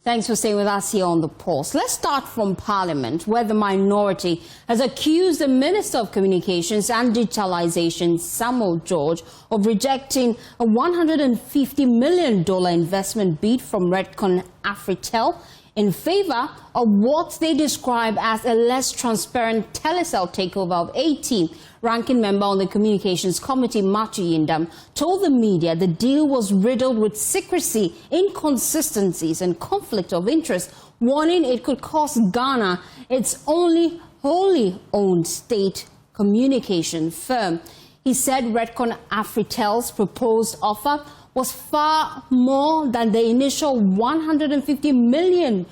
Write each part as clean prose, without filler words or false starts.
Thanks for staying with us here on The Pulse. Let's start from Parliament, where the minority has accused the Minister of Communications and Digitalization, Samuel George, of rejecting a $150 million investment bid from Redcon Afritel in favor of what they describe as a less transparent Telecel takeover of 18. Ranking member on the Communications Committee, Yindam, told the media the deal was riddled with secrecy, inconsistencies and conflict of interest, warning it could cost Ghana its only wholly owned state communication firm. He said Redcon Afritel's proposed offer was far more than the initial $150 million,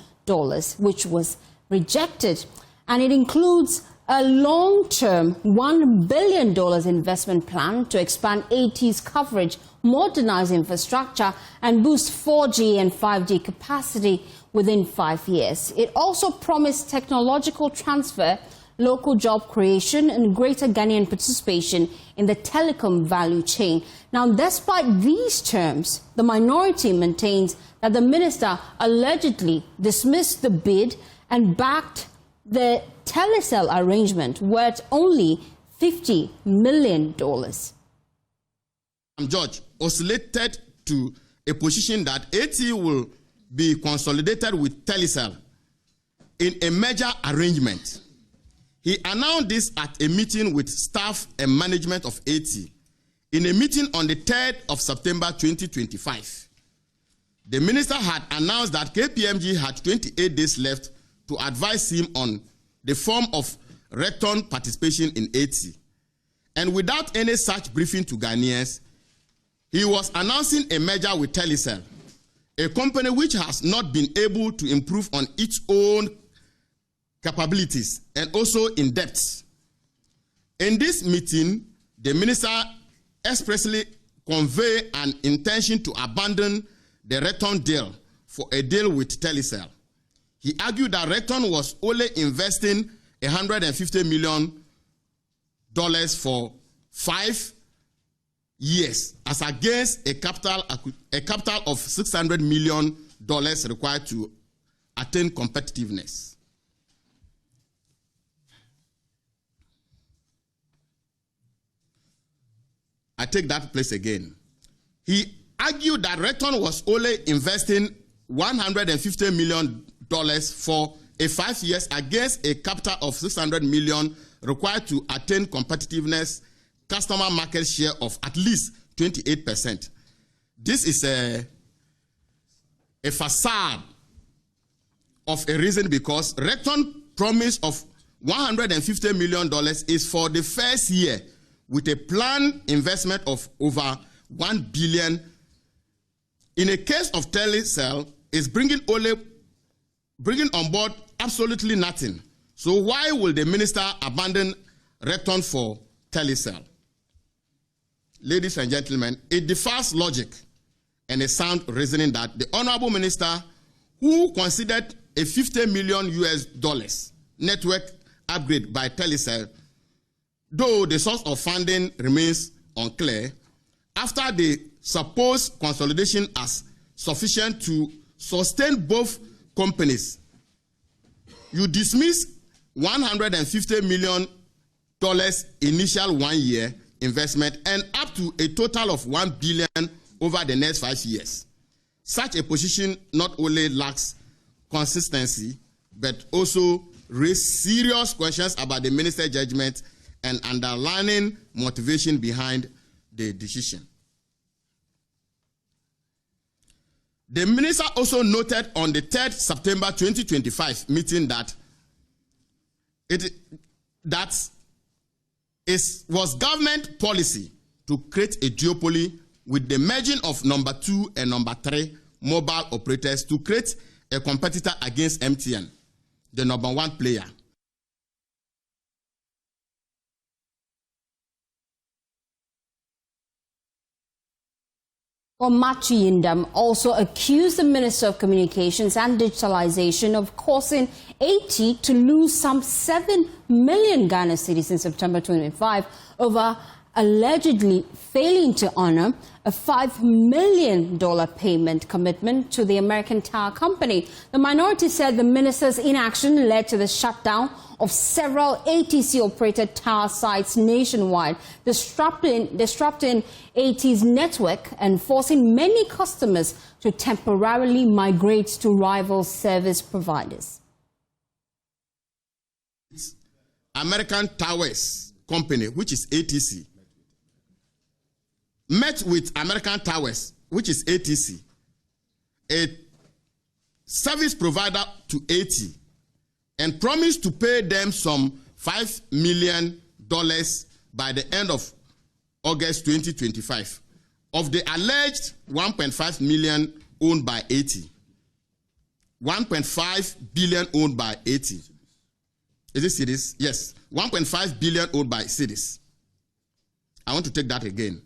which was rejected. And it includes a long-term $1 billion investment plan to expand AT's coverage, modernize infrastructure, and boost 4G and 5G capacity within 5 years. It also promised technological transfer, local job creation, and greater Ghanaian participation in the telecom value chain. Now, despite these terms, the minority maintains that the minister allegedly dismissed the bid and backed the Telecel arrangement worth only $50 million. George oscillated to a position that AT will be consolidated with Telecel in a merger arrangement. He announced this at a meeting with staff and management of AT in a meeting on the 3rd of September 2025. The minister had announced that KPMG had 28 days left to advise him on the form of return participation in AT. And without any such briefing to Ghanaians, he was announcing a merger with Telecel, a company which has not been able to improve on its own capabilities and also in depth. In this meeting, the minister expressly conveyed an intention to abandon the return deal for a deal with Telecel. He argued that Redcon was only investing $150 million for 5 years, as against a capital of $600 million required to attain competitiveness. I take that place again. He argued that Redcon was only investing $150 million for a 5 years against a capital of $600 million required to attain competitiveness, customer market share of at least 28%. This is a facade of a reason, because Redcon promise of $150 million is for the first year with a planned investment of over $1 billion. In a case of Telecel, is bringing on board absolutely nothing. So why will the minister abandon Redcon for Telecel? Ladies and gentlemen, it defies logic and a sound reasoning that the honorable minister, who considered a $50 million network upgrade by Telecel, though the source of funding remains unclear, after the supposed consolidation as sufficient to sustain both companies, you dismiss $150 million initial 1 year investment and up to a total of $1 billion over the next 5 years. Such a position not only lacks consistency, but also raises serious questions about the minister's judgment and underlying motivation behind the decision. The minister also noted on the 3rd September 2025 meeting that was government policy to create a duopoly with the merging of number 2 and number 3 mobile operators to create a competitor against MTN, the number 1 player. Yindam also accused the Minister of Communications and Digitalization of causing AT to lose some 7 million Ghana cedis in September 2025 over allegedly failing to honor a $5 million payment commitment to the American Tower Company. The minority said the minister's inaction led to the shutdown of several ATC-operated tower sites nationwide, disrupting AT's network and forcing many customers to temporarily migrate to rival service providers. American Towers Company, which is ATC, met with American Towers, which is ATC, a service provider to AT, and promised to pay them some $5 million by the end of August 2025 of the alleged $1.5 million owned by AT. $1.5 billion owned by AT. Is it cities? Yes. $1.5 billion owned by cities. I want to take that again.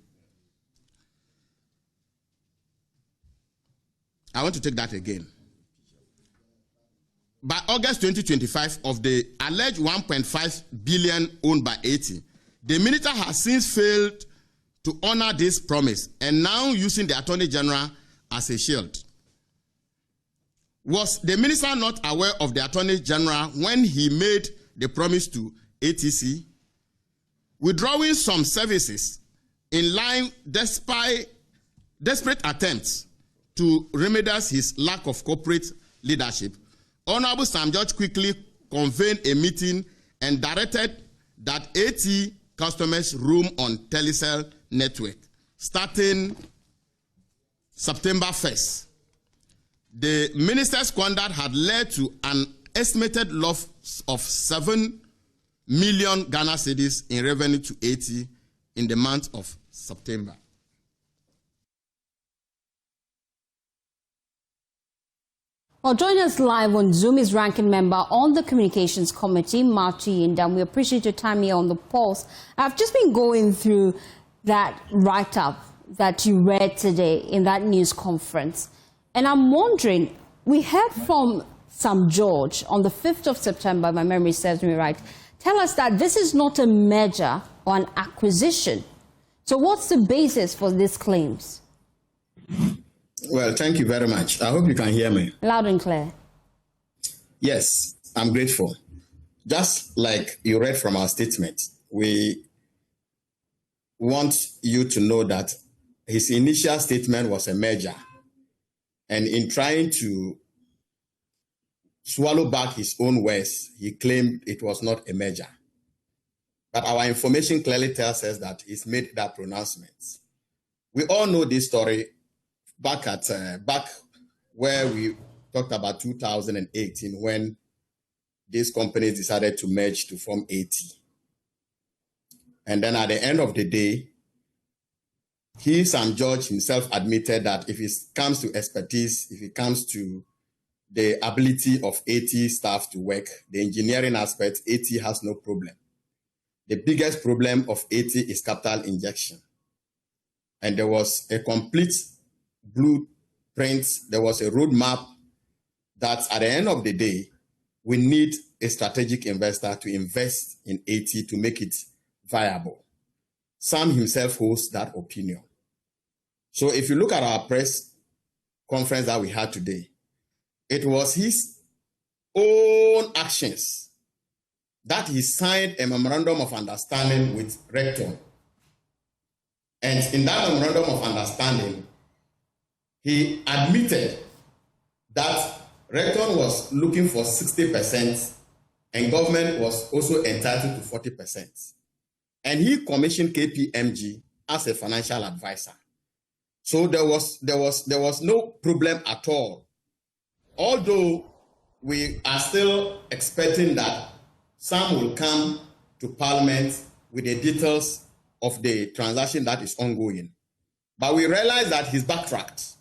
By August 2025, of the alleged $1.5 billion owned by AT, the minister has since failed to honor this promise and now using the Attorney General as a shield. Was the minister not aware of the Attorney General when he made the promise to ATC? Withdrawing some services in line despite desperate attempts to remedy his lack of corporate leadership, Honorable Sam George quickly convened a meeting and directed that AT customers roam on Telecel network starting September 1st. The minister's conduct had led to an estimated loss of 7 million Ghana cedis in revenue to AT in the month of September. Well, join us live on Zoom is ranking member on the Communications Committee, Marty Indam. We appreciate your time here on the Pulse. I've just been going through that write-up that you read today in that news conference. And I'm wondering, we heard from Sam George on the 5th of September, if my memory serves me right, tell us that this is not a merger or an acquisition. So what's the basis for these claims? Well, thank you very much. I hope you can hear me. Loud and clear. Yes, I'm grateful. Just like you read from our statement, we want you to know that his initial statement was a merger. And in trying to swallow back his own words, he claimed it was not a merger. But our information clearly tells us that he's made that pronouncement. We all know this story back where we talked about 2018 when these companies decided to merge to form AT. And then at the end of the day, Sam George himself admitted that if it comes to expertise, if it comes to the ability of AT staff to work, the engineering aspect, AT has no problem. The biggest problem of AT is capital injection. And there was a complete blueprint, there was a roadmap that at the end of the day, we need a strategic investor to invest in AT to make it viable. Sam himself holds that opinion. So if you look at our press conference that we had today, it was his own actions that he signed a memorandum of understanding with Rector. And in that memorandum of understanding, he admitted that Rector was looking for 60% and government was also entitled to 40%. And he commissioned KPMG as a financial advisor. So there was no problem at all. Although we are still expecting that Sam will come to Parliament with the details of the transaction that is ongoing. But we realize that he's backtracked.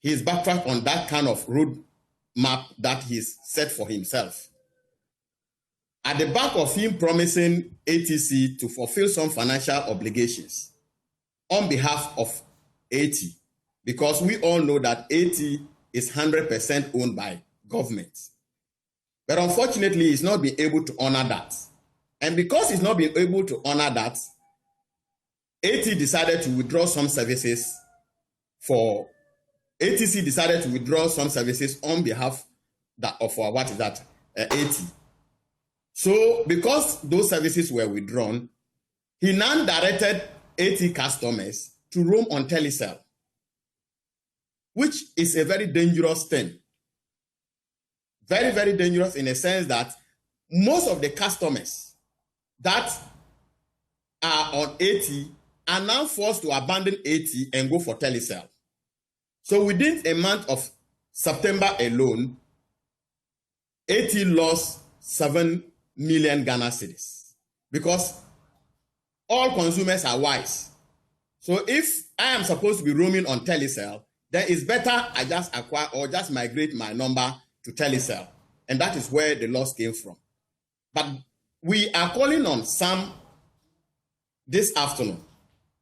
He's backtracked on that kind of roadmap that he's set for himself. At the back of him promising ATC to fulfill some financial obligations on behalf of AT, because we all know that AT is 100% owned by government. But unfortunately, he's not been able to honor that. And because he's not been able to honor that, AT decided to withdraw some services for ATC decided to withdraw some services on behalf of AT. So because those services were withdrawn, he now directed AT customers to roam on Telecel, which is a very dangerous thing. Very, very dangerous in a sense that most of the customers that are on AT are now forced to abandon AT and go for Telecel. So within a month of September alone, AT lost 7 million Ghana cedis because all consumers are wise. So if I am supposed to be roaming on Telecel, then it's better I just acquire or just migrate my number to Telecel. And that is where the loss came from. But we are calling on Sam this afternoon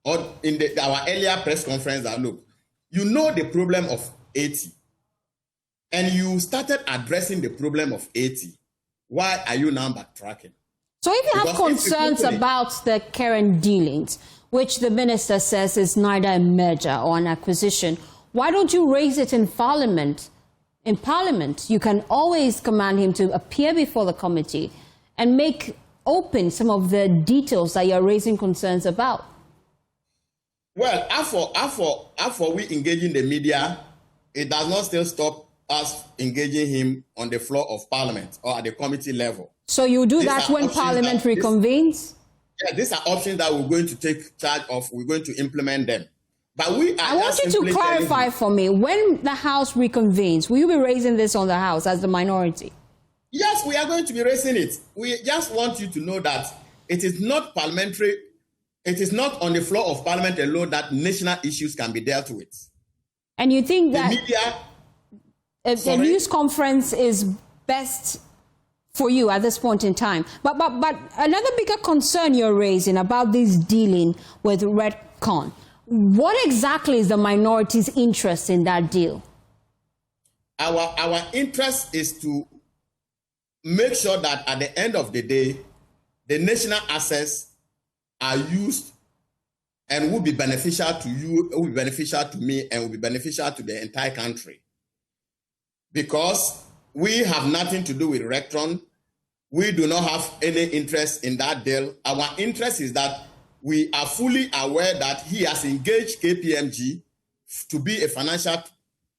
or in our earlier press conference that, look, you know the problem of AT and you started addressing the problem of AT. Why are you now backtracking? So if you have concerns about the current dealings, which the minister says is neither a merger or an acquisition, why don't you raise it in Parliament? In Parliament, you can always command him to appear before the committee and make open some of the details that you're raising concerns about. Well, after we engage in the media, it does not still stop us engaging him on the floor of Parliament or at the committee level. So you do that when Parliament reconvenes? Yeah, these are options that we're going to take charge of. We're going to implement them. But I want you to clarify for me, when the House reconvenes, will you be raising this on the House as the minority? Yes, we are going to be raising it. We just want you to know that it is not parliamentary, it is not on the floor of Parliament alone that national issues can be dealt with. And you think that the media, a news conference is best for you at this point in time? But another bigger concern you're raising about this dealing with Redcon. What exactly is the minority's interest in that deal? Our interest is to make sure that at the end of the day, the national assets are used and will be beneficial to you, will be beneficial to me, and will be beneficial to the entire country. Because we have nothing to do with Rectron. We do not have any interest in that deal. Our interest is that we are fully aware that he has engaged KPMG to be a financial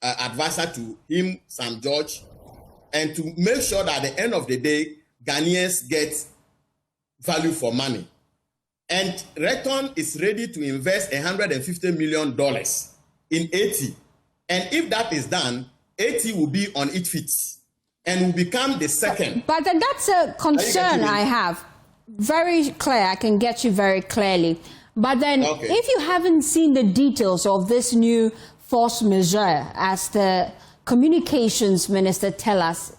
advisor to him, Sam George, and to make sure that at the end of the day, Ghanaians get value for money. And Recton is ready to invest $150 million in AT. And if that is done, AT will be on its feet and will become the second. But then that's a concern I have. Very clear, I can get you very clearly. But then if you haven't seen the details of this new force majeure, as the communications minister tell us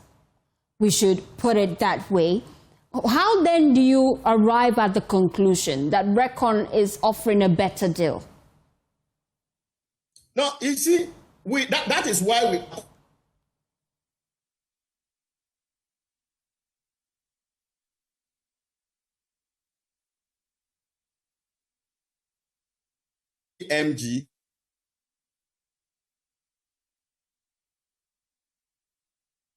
we should put it that way, how then do you arrive at the conclusion that Recon is offering a better deal? No, you see, that is why we... MG.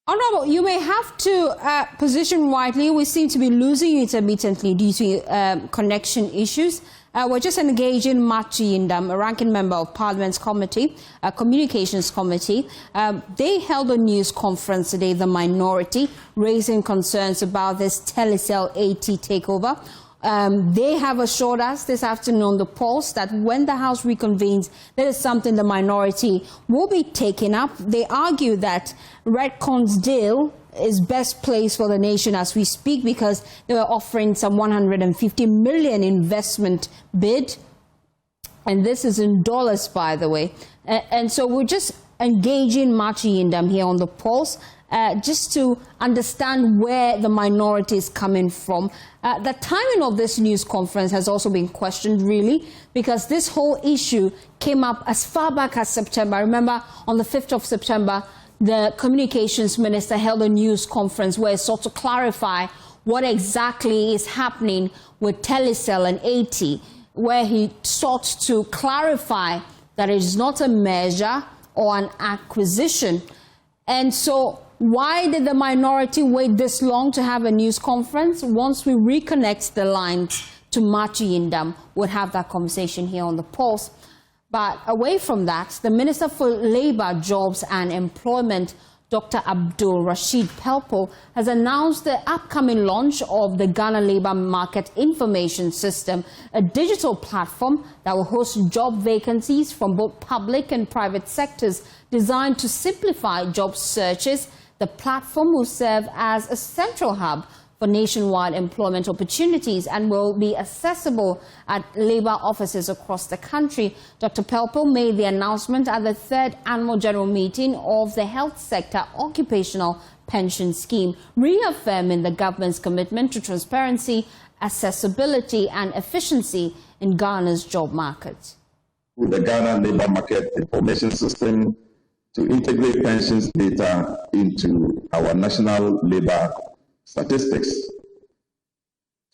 Honorable, you may have to position widely. We seem to be losing you intermittently due to connection issues. We're just engaging Machi Indam, a ranking member of Parliament's committee, Communications Committee. They held a news conference today, the minority, raising concerns about this Telecel AT takeover. They have assured us this afternoon on the Pulse that when the House reconvenes, that is something the minority will be taking up. They argue that Redcon's deal is best placed for the nation as we speak because they were offering some 150 million investment bid. And this is in dollars, by the way. And so we're just engaging Machi Indam here on the Pulse. Just to understand where the minority is coming from. The timing of this news conference has also been questioned, really, because this whole issue came up as far back as September. I remember on the 5th of September, the communications minister held a news conference where he sought to clarify what exactly is happening with Telecel and AT. where he sought to clarify that it is not a merger or an acquisition. And so why did the minority wait this long to have a news conference? Once we reconnect the lines to Machi Indam, we'll have that conversation here on the Pulse. But away from that, the Minister for Labour, Jobs and Employment, Dr. Abdul Rashid Pelpo, has announced the upcoming launch of the Ghana Labour Market Information System, a digital platform that will host job vacancies from both public and private sectors, designed to simplify job searches. The platform will serve as a central hub for nationwide employment opportunities and will be accessible at labour offices across the country. Dr. Pelpo made the announcement at the 3rd Annual General Meeting of the Health Sector Occupational Pension Scheme, reaffirming the government's commitment to transparency, accessibility and efficiency in Ghana's job market. With the Ghana Labour Market Information System to integrate pensions data into our national labour statistics,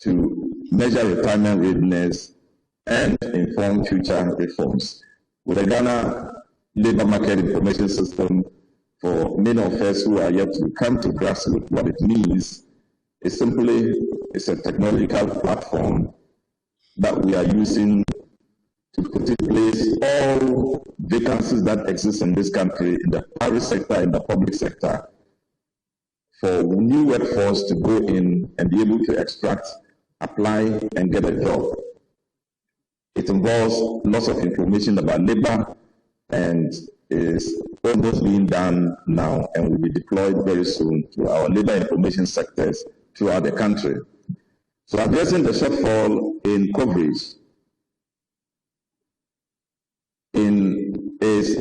to measure retirement readiness and inform future reforms. With the Ghana Labour Market Information System, for many of us who are yet to come to grasp with what it means, it's a technological platform that we are using to put in place all vacancies that exist in this country, in the private sector, in the public sector, for new workforce to go in and be able to extract, apply, and get a job. It involves lots of information about labor and is almost being done now and will be deployed very soon to our labor information sectors throughout the country. So addressing the shortfall in coverage is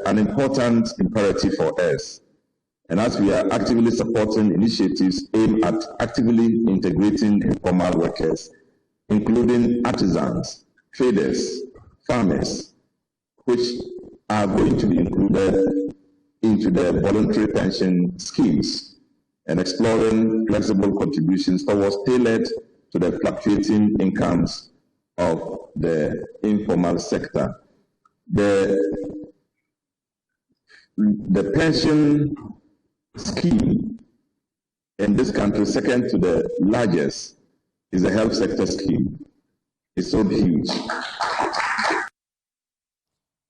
an important imperative for us. And as we are actively supporting initiatives aimed at actively integrating informal workers, including artisans, traders, farmers, which are going to be included into the voluntary pension schemes, and exploring flexible contributions towards tailored to the fluctuating incomes of the informal sector. The pension scheme in this country, second to the largest, is the health sector scheme. It's so huge.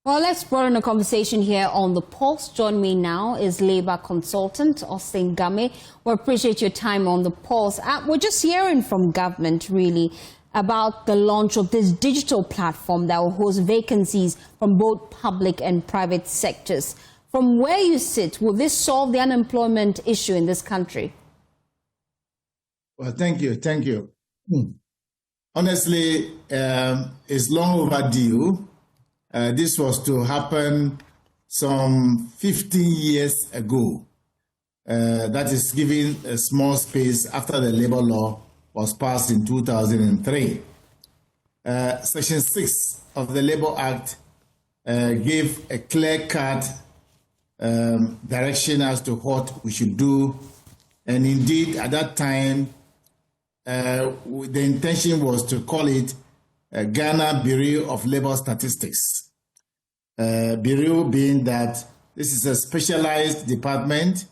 Well, let's broaden the conversation here on the Pulse. Join me now is Labour consultant Austin Game. We appreciate your time on the Pulse. We're just hearing from government, really, about the launch of this digital platform that will host vacancies from both public and private sectors. From where you sit, will this solve the unemployment issue in this country? Well, thank you. Thank you. Honestly, it's long overdue. This was to happen some 15 years ago. That is giving a small space after the labor law was passed in 2003. Section 6 of the Labor Act gave a clear-cut direction as to what we should do. And indeed, at that time, the intention was to call it Ghana Bureau of Labor Statistics. Bureau being that this is a specialized department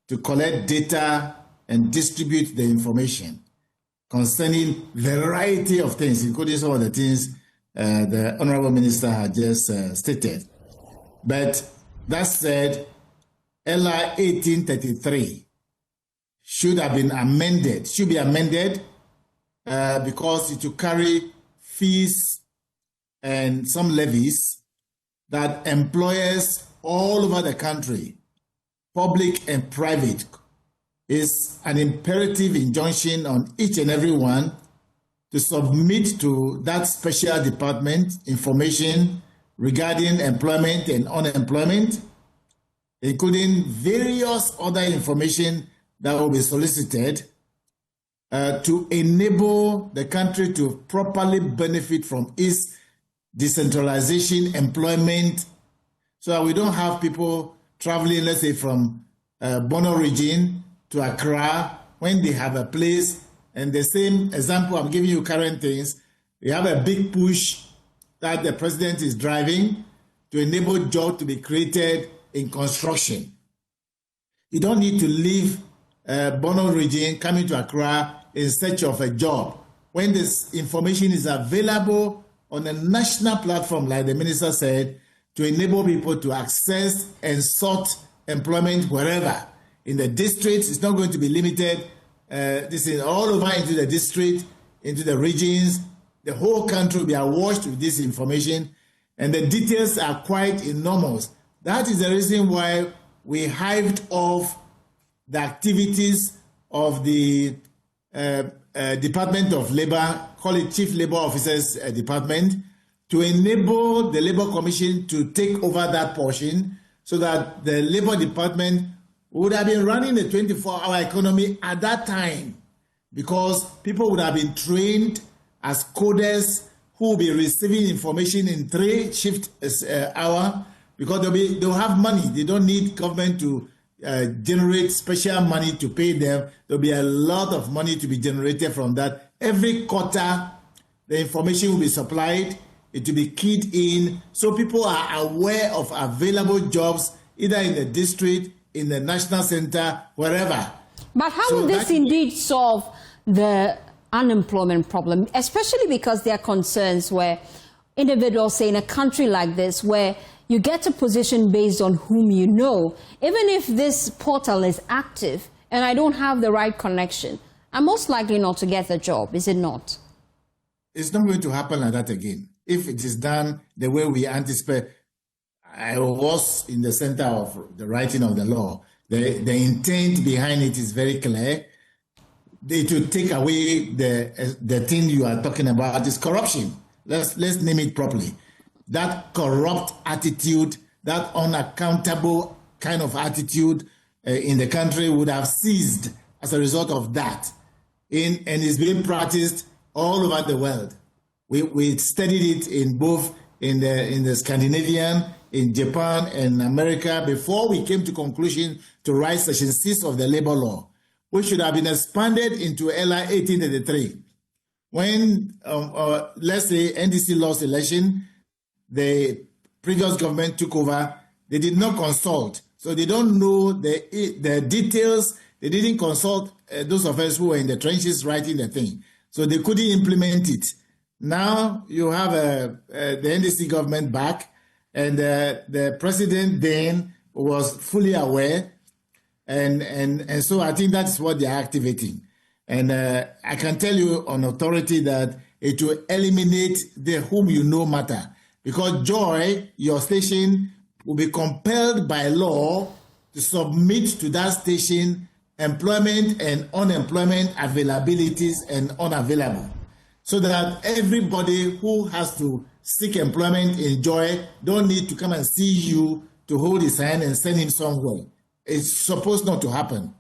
to collect data and distribute the information concerning variety of things, including some of the things the Honorable Minister had just stated. But that said, LI 1833 should be amended because it will carry fees and some levies that employers all over the country, public and private, is an imperative injunction on each and every one to submit to that special department information regarding employment and unemployment, including various other information that will be solicited to enable the country to properly benefit from its decentralization, employment, so that we don't have people traveling, let's say, from Bono region to Accra when they have a place. And the same example, I'm giving you current things, We have a big push that the president is driving to enable jobs to be created in construction. You don't need to leave Bono region coming to Accra in search of a job. When this information is available on a national platform, like the minister said, to enable people to access and sort employment wherever. In the districts, it's not going to be limited. This is all over into the district, into the regions. The whole country will be awash with this information, and the details are quite enormous. That is the reason why we hived off the activities of the Department of Labor, call it Chief Labor Officers Department, to enable the Labor Commission to take over that portion so that the Labor Department would have been running the 24-hour economy at that time, because people would have been trained as coders who will be receiving information in 3 shift hour, because they'll have money. They don't need government to generate special money to pay them. There'll be a lot of money to be generated from that. Every quarter, the information will be supplied. It will be keyed in, so people are aware of available jobs, either in the district, in the national center, wherever. But how will this indeed solve the unemployment problem, especially because there are concerns where individuals say in a country like this, where you get a position based on whom you know, even if this portal is active and I don't have the right connection, I'm most likely not to get the job, is it not? It's not going to happen like that again. If it is done the way we anticipate. I was in the center of the writing of the law. The intent behind it is very clear. To take away the thing you are talking about is corruption. Let's name it properly. That corrupt attitude, that unaccountable kind of attitude in the country would have ceased as a result of that. And it's being practiced all over the world. We studied it in both in the Scandinavian, in Japan and America before we came to conclusion to write Section 6 of the labor law, which should have been expanded into LI 1833. When, let's say, NDC lost election, the previous government took over, they did not consult. So they don't know the details. They didn't consult those of us who were in the trenches writing the thing. So they couldn't implement it. Now you have the NDC government back, and the president then was fully aware, and so I think that's what they're activating. And I can tell you on authority that it will eliminate the whom you know matter, because Joy, your station, will be compelled by law to submit to that station employment and unemployment availabilities and unavailable, so that everybody who has to seek employment in Joy don't need to come and see you to hold his hand and send him somewhere. It's supposed not to happen.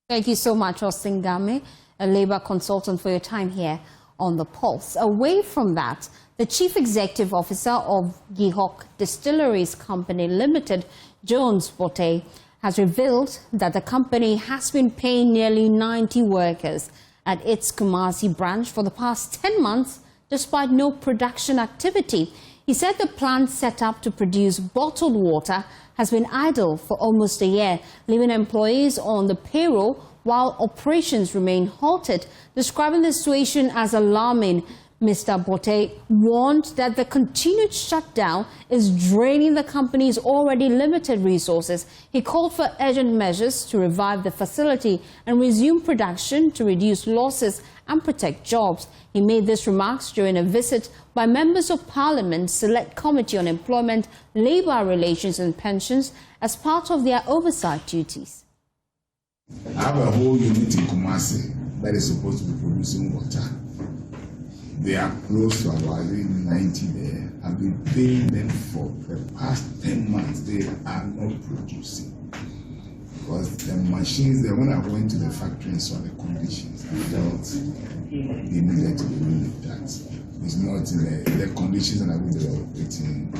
Thank you so much, Austin Game, a labor consultant, for your time here on The Pulse. Away from that, the Chief Executive Officer of GIHOC Distilleries Company Limited, Jones Bote, has revealed that the company has been paying nearly 90 workers at its Kumasi branch for the past 10 months, despite no production activity. He said the plant set up to produce bottled water has been idle for almost a year, leaving employees on the payroll while operations remain halted. Describing the situation as alarming, Mr. Bote warned that the continued shutdown is draining the company's already limited resources. He called for urgent measures to revive the facility and resume production to reduce losses and protect jobs. He made these remarks during a visit by members of Parliament's Select Committee on Employment, Labour Relations and Pensions as part of their oversight duties. I have a whole unit in Kumasi that is supposed to be producing water. They are close to about 90 there. I've been paying them for the past 10 months. They are not producing. Because the machines, when I went to the factory and saw the conditions, I felt they needed to remove that. It's not in the conditions that I was operating.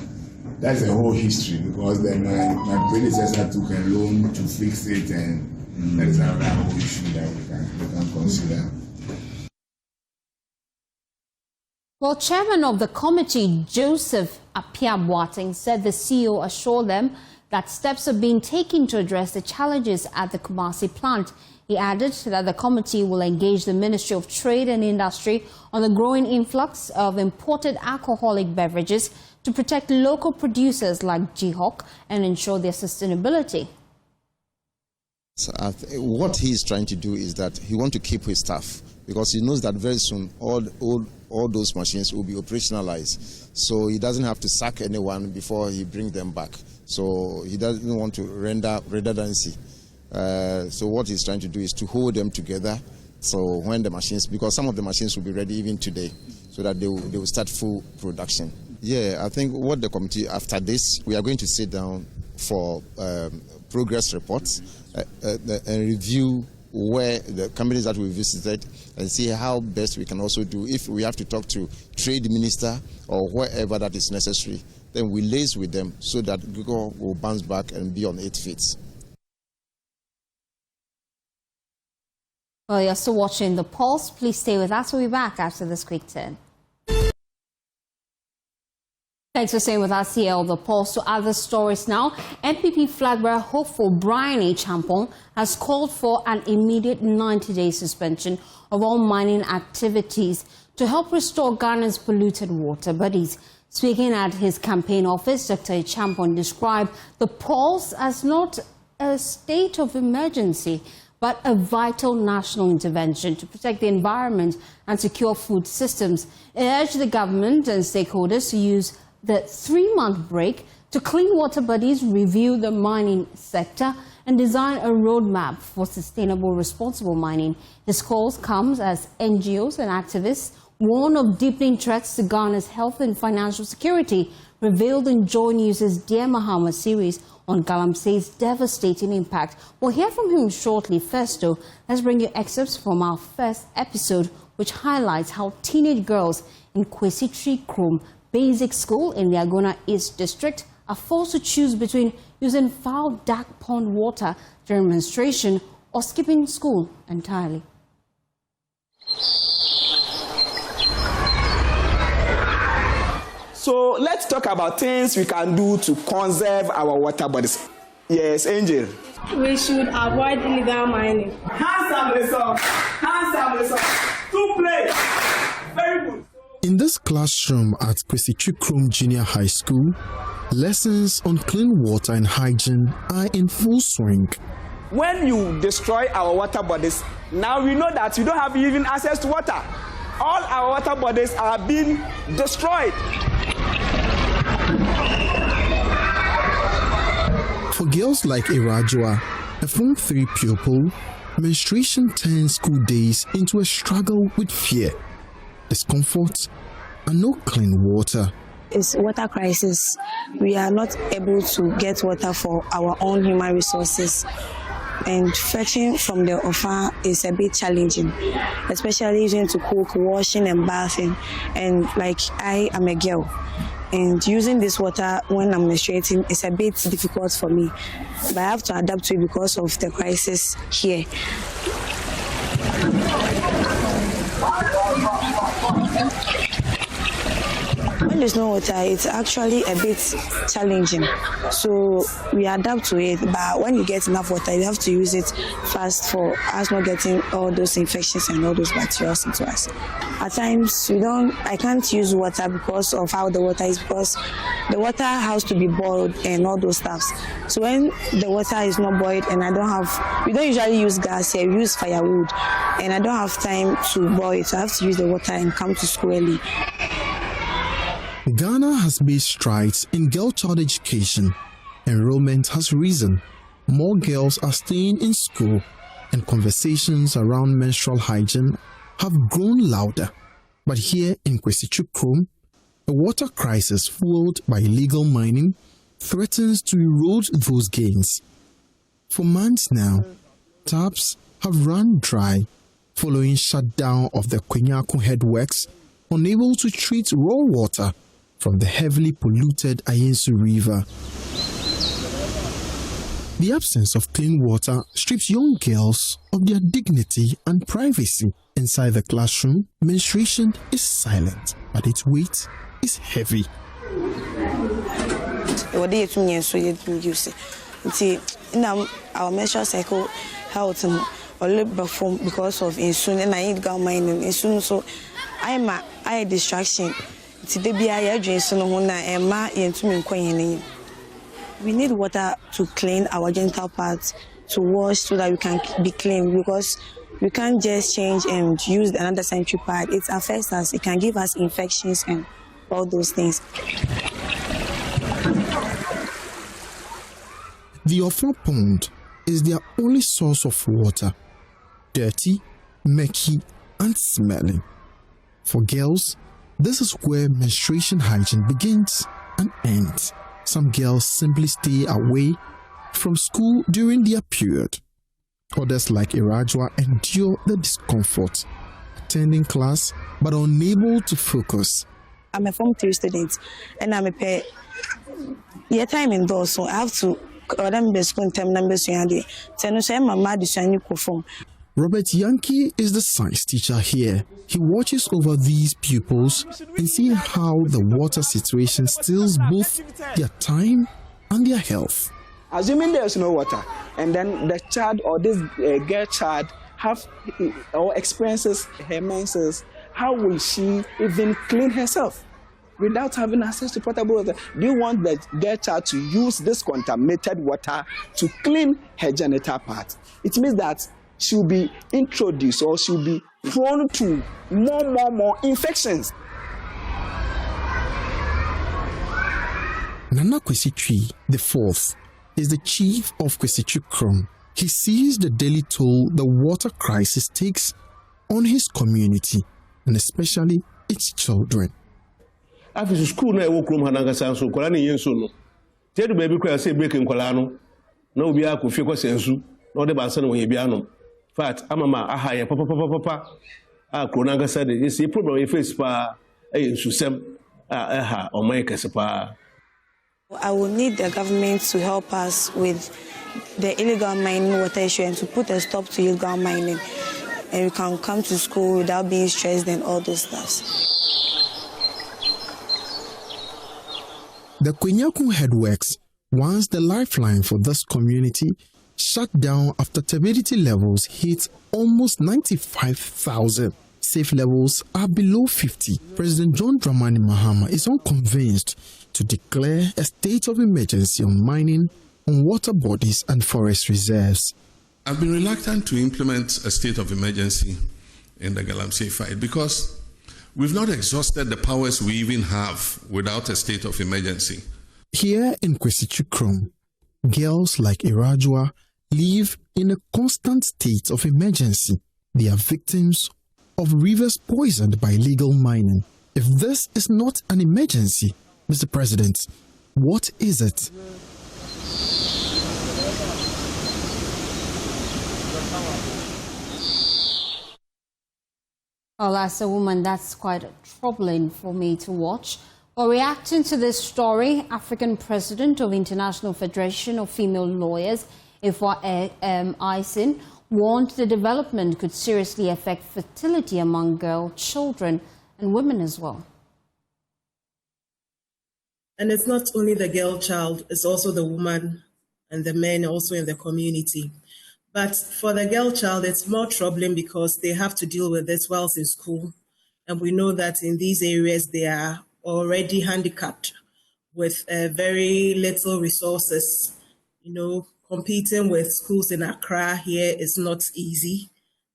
That's the whole history, because then my predecessor took a loan to fix it, and that is another whole issue that we can consider. Well, chairman of the committee, Joseph Appiah-Boateng, said the CEO assured them that steps are being taken to address the challenges at the Kumasi plant. He added that the committee will engage the Ministry of Trade and Industry on the growing influx of imported alcoholic beverages to protect local producers like GIHOC and ensure their sustainability. So what he's trying to do is that he wants to keep his staff, because he knows that very soon all those machines will be operationalized. So he doesn't have to sack anyone before he brings them back. So he doesn't want to render redundancy. So what he's trying to do is to hold them together. So when the machines, because some of the machines will be ready even today, so that they will start full production. Yeah, I think what the committee, after this, we are going to sit down for progress reports and review where the companies that we visited and see how best we can also do. If we have to talk to trade minister or wherever that is necessary, then we liaise with them so that GIHOC will bounce back and be on 8 feet. Well, you're still watching The Pulse. Please stay with us. We'll be back after this quick turn. Thanks for staying with us here on The Pulse. To other stories now, MPP flagbearer hopeful Brian A. Champong has called for an immediate 90-day suspension of all mining activities to help restore Ghana's polluted water bodies. Speaking at his campaign office, Dr. Champong described the pause as not a state of emergency, but a vital national intervention to protect the environment and secure food systems. It urged the government and stakeholders to use the 3-month break to clean water bodies, review the mining sector, and design a roadmap for sustainable, responsible mining. His calls comes as NGOs and activists warn of deepening threats to Ghana's health and financial security, revealed in Joy News' Dear Mahama series on Galamsey's devastating impact. We'll hear from him shortly. First, though, let's bring you excerpts from our first episode, which highlights how teenage girls in Kwesi Krom Basic School in the Agona East District are forced to choose between using foul dark pond water during menstruation or skipping school entirely. So let's talk about things we can do to conserve our water bodies. Yes, Angel. We should avoid illegal mining. Hands up, listen. Hands up, listen. To play. Very good. In this classroom at Kwesi Krom Junior High School, lessons on clean water and hygiene are in full swing. When you destroy our water bodies, now we know that we don't have even access to water. All our water bodies are being destroyed. For girls like Irajua, a Form 3 pupil, menstruation turns school days into a struggle with fear, discomfort, and no clean water. It's water crisis. We are not able to get water for our own human resources. And fetching from the offer is a bit challenging, especially using to cook, washing, and bathing. And like I am a girl, and using this water when I'm menstruating is a bit difficult for me. But I have to adapt to it because of the crisis here. When there's no water, it's actually a bit challenging. So we adapt to it, but when you get enough water, you have to use it fast for us not getting all those infections and all those bacteria into us. At times, I can't use water because of how the water is, because the water has to be boiled and all those stuffs. So when the water is not boiled and we don't usually use gas here, we use firewood, and I don't have time to boil it, so I have to use the water and come to school early. Ghana has made strides in girl child education. Enrollment has risen. More girls are staying in school, and conversations around menstrual hygiene have grown louder. But here in Kwesi Krom, a water crisis fueled by illegal mining threatens to erode those gains. For months now, taps have run dry following shutdown of the Kwenyako headworks, unable to treat raw water from the heavily polluted Ayensu River. The absence of clean water strips young girls of their dignity and privacy. Inside the classroom, menstruation is silent, but its weight is heavy. Our menstrual cycle health only perform because of insulin, and I eat gout mining insulin, so I distraction. We need water to clean our genital parts, to wash so that we can be clean, because we can't just change and use another sanitary pad. It affects us. It can give us infections and all those things. The Offa pond is their only source of water. Dirty, murky, and smelling. For girls, this is where menstruation hygiene begins and ends. Some girls simply stay away from school during their period. Others, like Irajwa, endure the discomfort, attending class but unable to focus. I'm a Form 3 student, and I'm a pair. Yeah, time indoors, so I have to. Robert Yankee is the science teacher here. He watches over these pupils and sees how the water situation steals both their time and their health. Assuming there's no water, and then the child or this girl child have or experiences her menses, how will she even clean herself without having access to potable water? Do you want the girl child to use this contaminated water to clean her genital part? It means that she'll be introduced or she'll be prone to more infections. Nana Kwesitwi the fourth is the chief of Kwesitwi Krom. He sees the daily toll the water crisis takes on his community and especially its children. After school, na ewo krom hananga sanso kola ni yenso no. Tedu baby kwa say break nkola no. Na obi akofie kwa sensu. Na ode bansa na oye bia no. Fact amama aha ye papa. A kronanga said this a problem we face pa yensu sem aha o mai kese pa. I will need the government to help us with the illegal mining water issue and to put a stop to illegal mining, and we can come to school without being stressed and all those stuff. The Kwenyakun Headworks, once the lifeline for this community, shut down after turbidity levels hit almost 95,000. Safe levels are below 50. President John Dramani Mahama is unconvinced to declare a state of emergency on mining, on water bodies and forest reserves. I've been reluctant to implement a state of emergency in the Galamsey fight because we've not exhausted the powers we even have without a state of emergency. Here in Kwesitwi Krom, girls like Irajwa live in a constant state of emergency. They are victims of rivers poisoned by illegal mining. If this is not an emergency, Mr. President, what is it? Well, as a woman, that's quite troubling for me to watch. Well, reacting to this story, African President of International Federation of Female Lawyers, Ifwa Aisin, warned the development could seriously affect fertility among girl children and women as well. And it's not only the girl child, it's also the woman and the men also in the community. But for the girl child, it's more troubling because they have to deal with this whilst in school. And we know that in these areas, they are already handicapped with very little resources. You know, competing with schools in Accra here is not easy.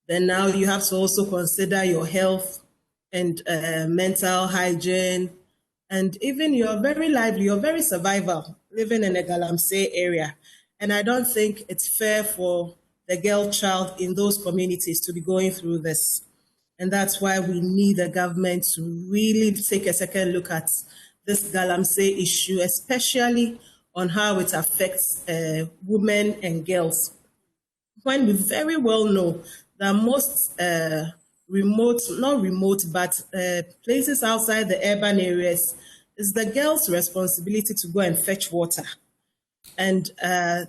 Then now you have to also consider your health and mental hygiene, and even your very lively, your very survival, living in the Galamsey area. And I don't think it's fair for the girl child in those communities to be going through this. And that's why we need the government to really take a second look at this Galamsey issue, especially on how it affects women and girls. When we very well know that most places outside the urban areas, it's the girls' responsibility to go and fetch water. And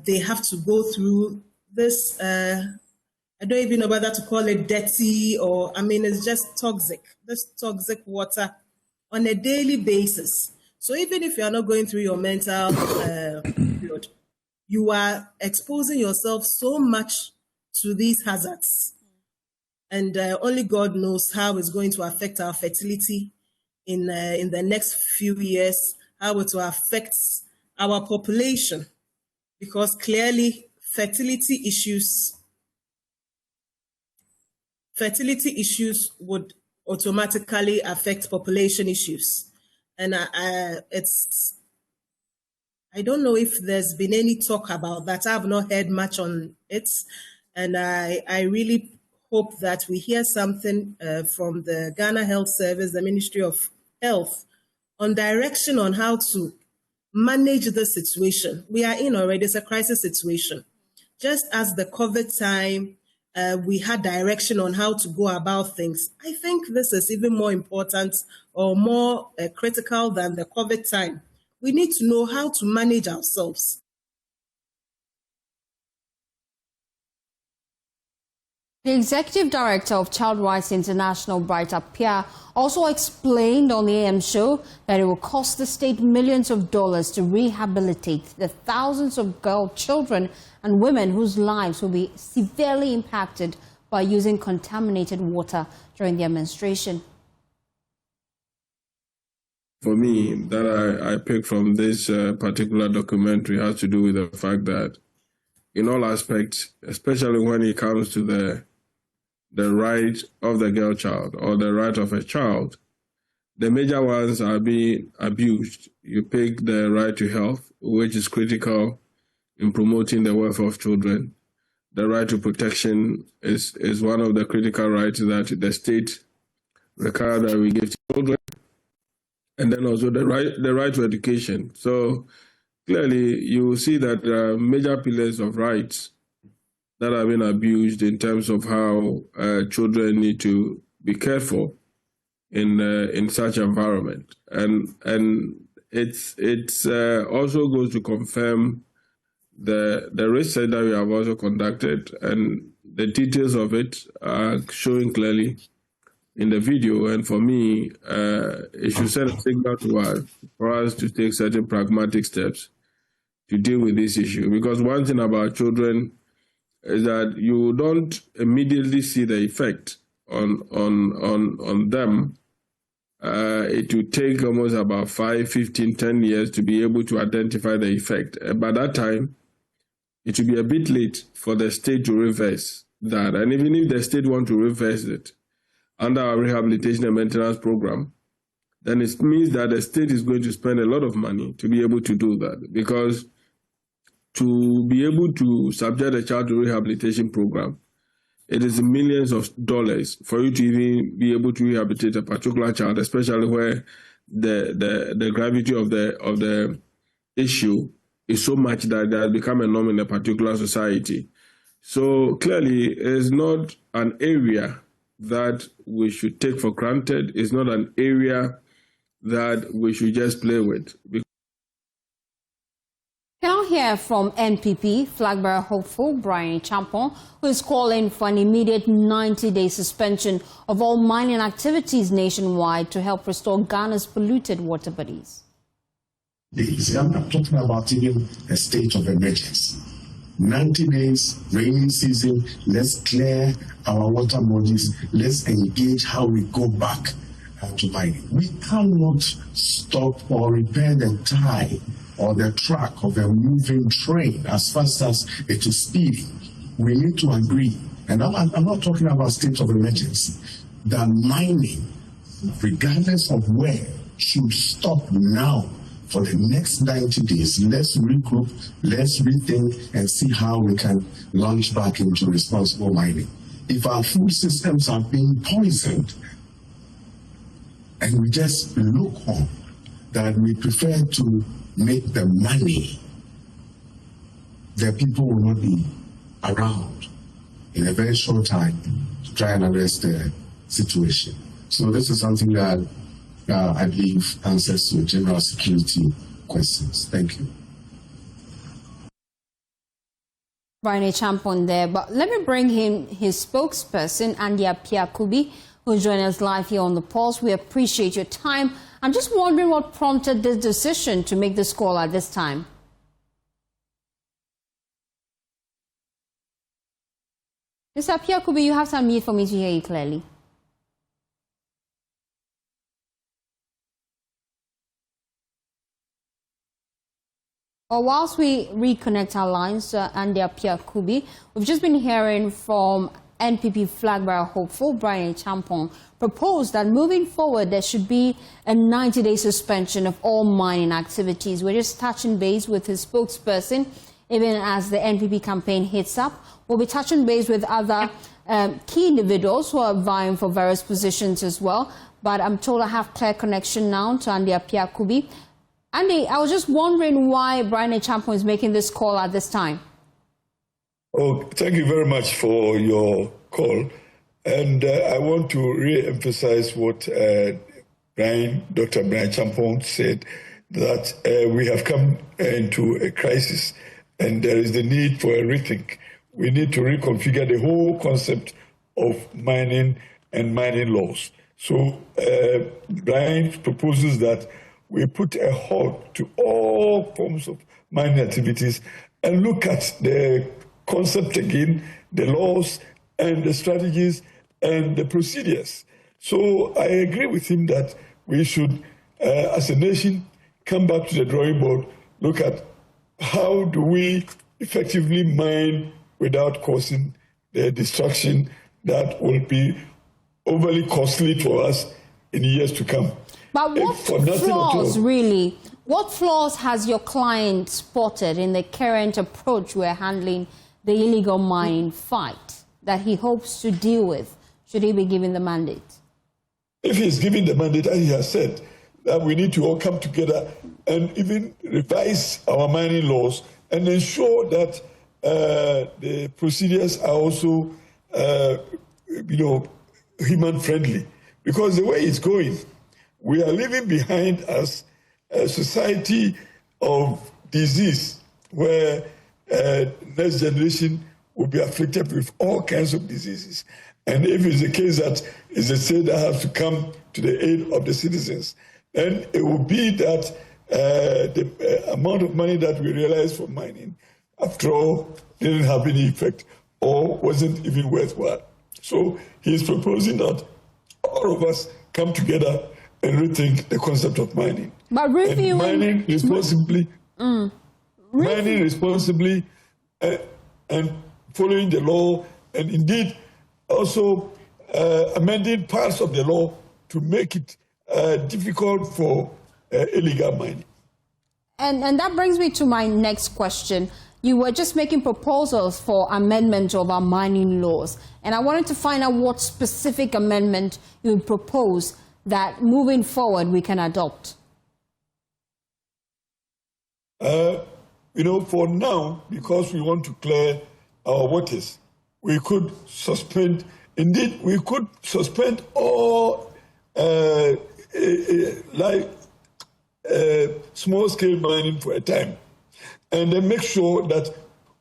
they have to go through this I don't even know whether to call it dirty or, I mean, it's just toxic. This toxic water on a daily basis. So even if you are not going through your mental period, you are exposing yourself so much to these hazards. And only God knows how it's going to affect our fertility in the next few years, how it will affect our population. Because clearly, fertility issues would automatically affect population issues. And I don't know if there's been any talk about that. I've not heard much on it. And I really hope that we hear something from the Ghana Health Service, the Ministry of Health, on direction on how to manage the situation. We are in already, it's a crisis situation. Just as the COVID time, we had direction on how to go about things. I think this is even more important or more critical than the COVID time. We need to know how to manage ourselves. The Executive Director of Child Rights International, Brighter Pierre, also explained on the AM show that it will cost the state millions of dollars to rehabilitate the thousands of girl children and women whose lives will be severely impacted by using contaminated water during their menstruation. For me, that I picked from this particular documentary has to do with the fact that in all aspects, especially when it comes to the right of the girl child or the right of a child, the major ones are being abused. You pick the right to health, which is critical in promoting the welfare of children. The right to protection is one of the critical rights that the state requires that we give to children. And then also the right to education. So clearly you will see that there are major pillars of rights that have been abused in terms of how children need to be cared for in such environment, and it's also goes to confirm the research that we have also conducted, and the details of it are showing clearly in the video. And for me, it should send a signal to us for us to take certain pragmatic steps to deal with this issue. Because one thing about children is that you don't immediately see the effect on them. It will take almost about 5, 15, 10 years to be able to identify the effect. By that time, it will be a bit late for the state to reverse that. And even if the state want to reverse it under our rehabilitation and maintenance program, then it means that the state is going to spend a lot of money to be able to do that. Because to be able to subject a child to rehabilitation program, it is millions of dollars for you to even be able to rehabilitate a particular child, especially where the gravity of the issue is so much that it has become a norm in a particular society. So clearly, it is not an area that we should take for granted. It's not an area that we should just play with. We now hear from NPP flagbearer hopeful Brian Champon, who is calling for an immediate 90-day suspension of all mining activities nationwide to help restore Ghana's polluted water bodies. I'm not talking about even a state of emergency. 90 days, rainy season, let's clear our water bodies, let's engage how we go back to mining. We cannot stop or repair the tie or the track of a moving train as fast as it is speeding. We need to agree, and I'm not talking about state of emergency, that mining, regardless of where, should stop now for the next 90 days. Let's regroup, let's rethink, and see how we can launch back into responsible mining. If our food systems are being poisoned, and we just look on, that we prefer to make the money, the people will not be around in a very short time to try and address the situation. So this is something that I believe answers to general security questions. Thank you. Brian Champon there, but let me bring him his spokesperson, Andy Apiakubi, who joined us live here on The Pulse. We appreciate your time. I'm just wondering what prompted this decision to make this call at this time. Mr. Apiakubi, you have to unmute for me to hear you clearly. Whilst we reconnect our lines, Andy Apiakubi, we've just been hearing from NPP flagbearer hopeful Brian Champon proposed that moving forward there should be a 90-day suspension of all mining activities. We're just touching base with his spokesperson, even as the NPP campaign hits up. We'll be touching base with other key individuals who are vying for various positions as well. But I'm told I have clear connection now to Andy Apiakubi. Andy, I was just wondering why Brian Champon is making this call at this time. Oh, thank you very much for your call. And I want to re-emphasize what Dr. Brian Champon said, that we have come into a crisis and there is the need for a rethink. We need to reconfigure the whole concept of mining and mining laws. So Brian proposes that we put a halt to all forms of mining activities and look at the concept again, the laws and the strategies and the procedures. So I agree with him that we should, as a nation, come back to the drawing board, look at how do we effectively mine without causing the destruction that will be overly costly for us in years to come. But what flaws, really, what flaws has your client spotted in the current approach we're handling the illegal mining fight that he hopes to deal with, should he be given the mandate? If he's given the mandate, as he has said, that we need to all come together and even revise our mining laws and ensure that the procedures are also, human-friendly. Because the way it's going, we are leaving behind us a society of disease where next generation will be afflicted with all kinds of diseases. And if it's the case that it's a state that has to come to the aid of the citizens, then it will be that the amount of money that we realize from mining, after all, didn't have any effect or wasn't even worthwhile. So he's proposing that all of us come together and rethink the concept of mining. But reviewing... mining responsibly, mining responsibly and following the law, and indeed also amending parts of the law to make it difficult for illegal mining. And that brings me to my next question. You were just making proposals for amendment of our mining laws, and I wanted to find out what specific amendment you would propose that moving forward we can adopt. For now, because we want to clear our waters, we could suspend, indeed, we could suspend all small-scale mining for a time, and then make sure that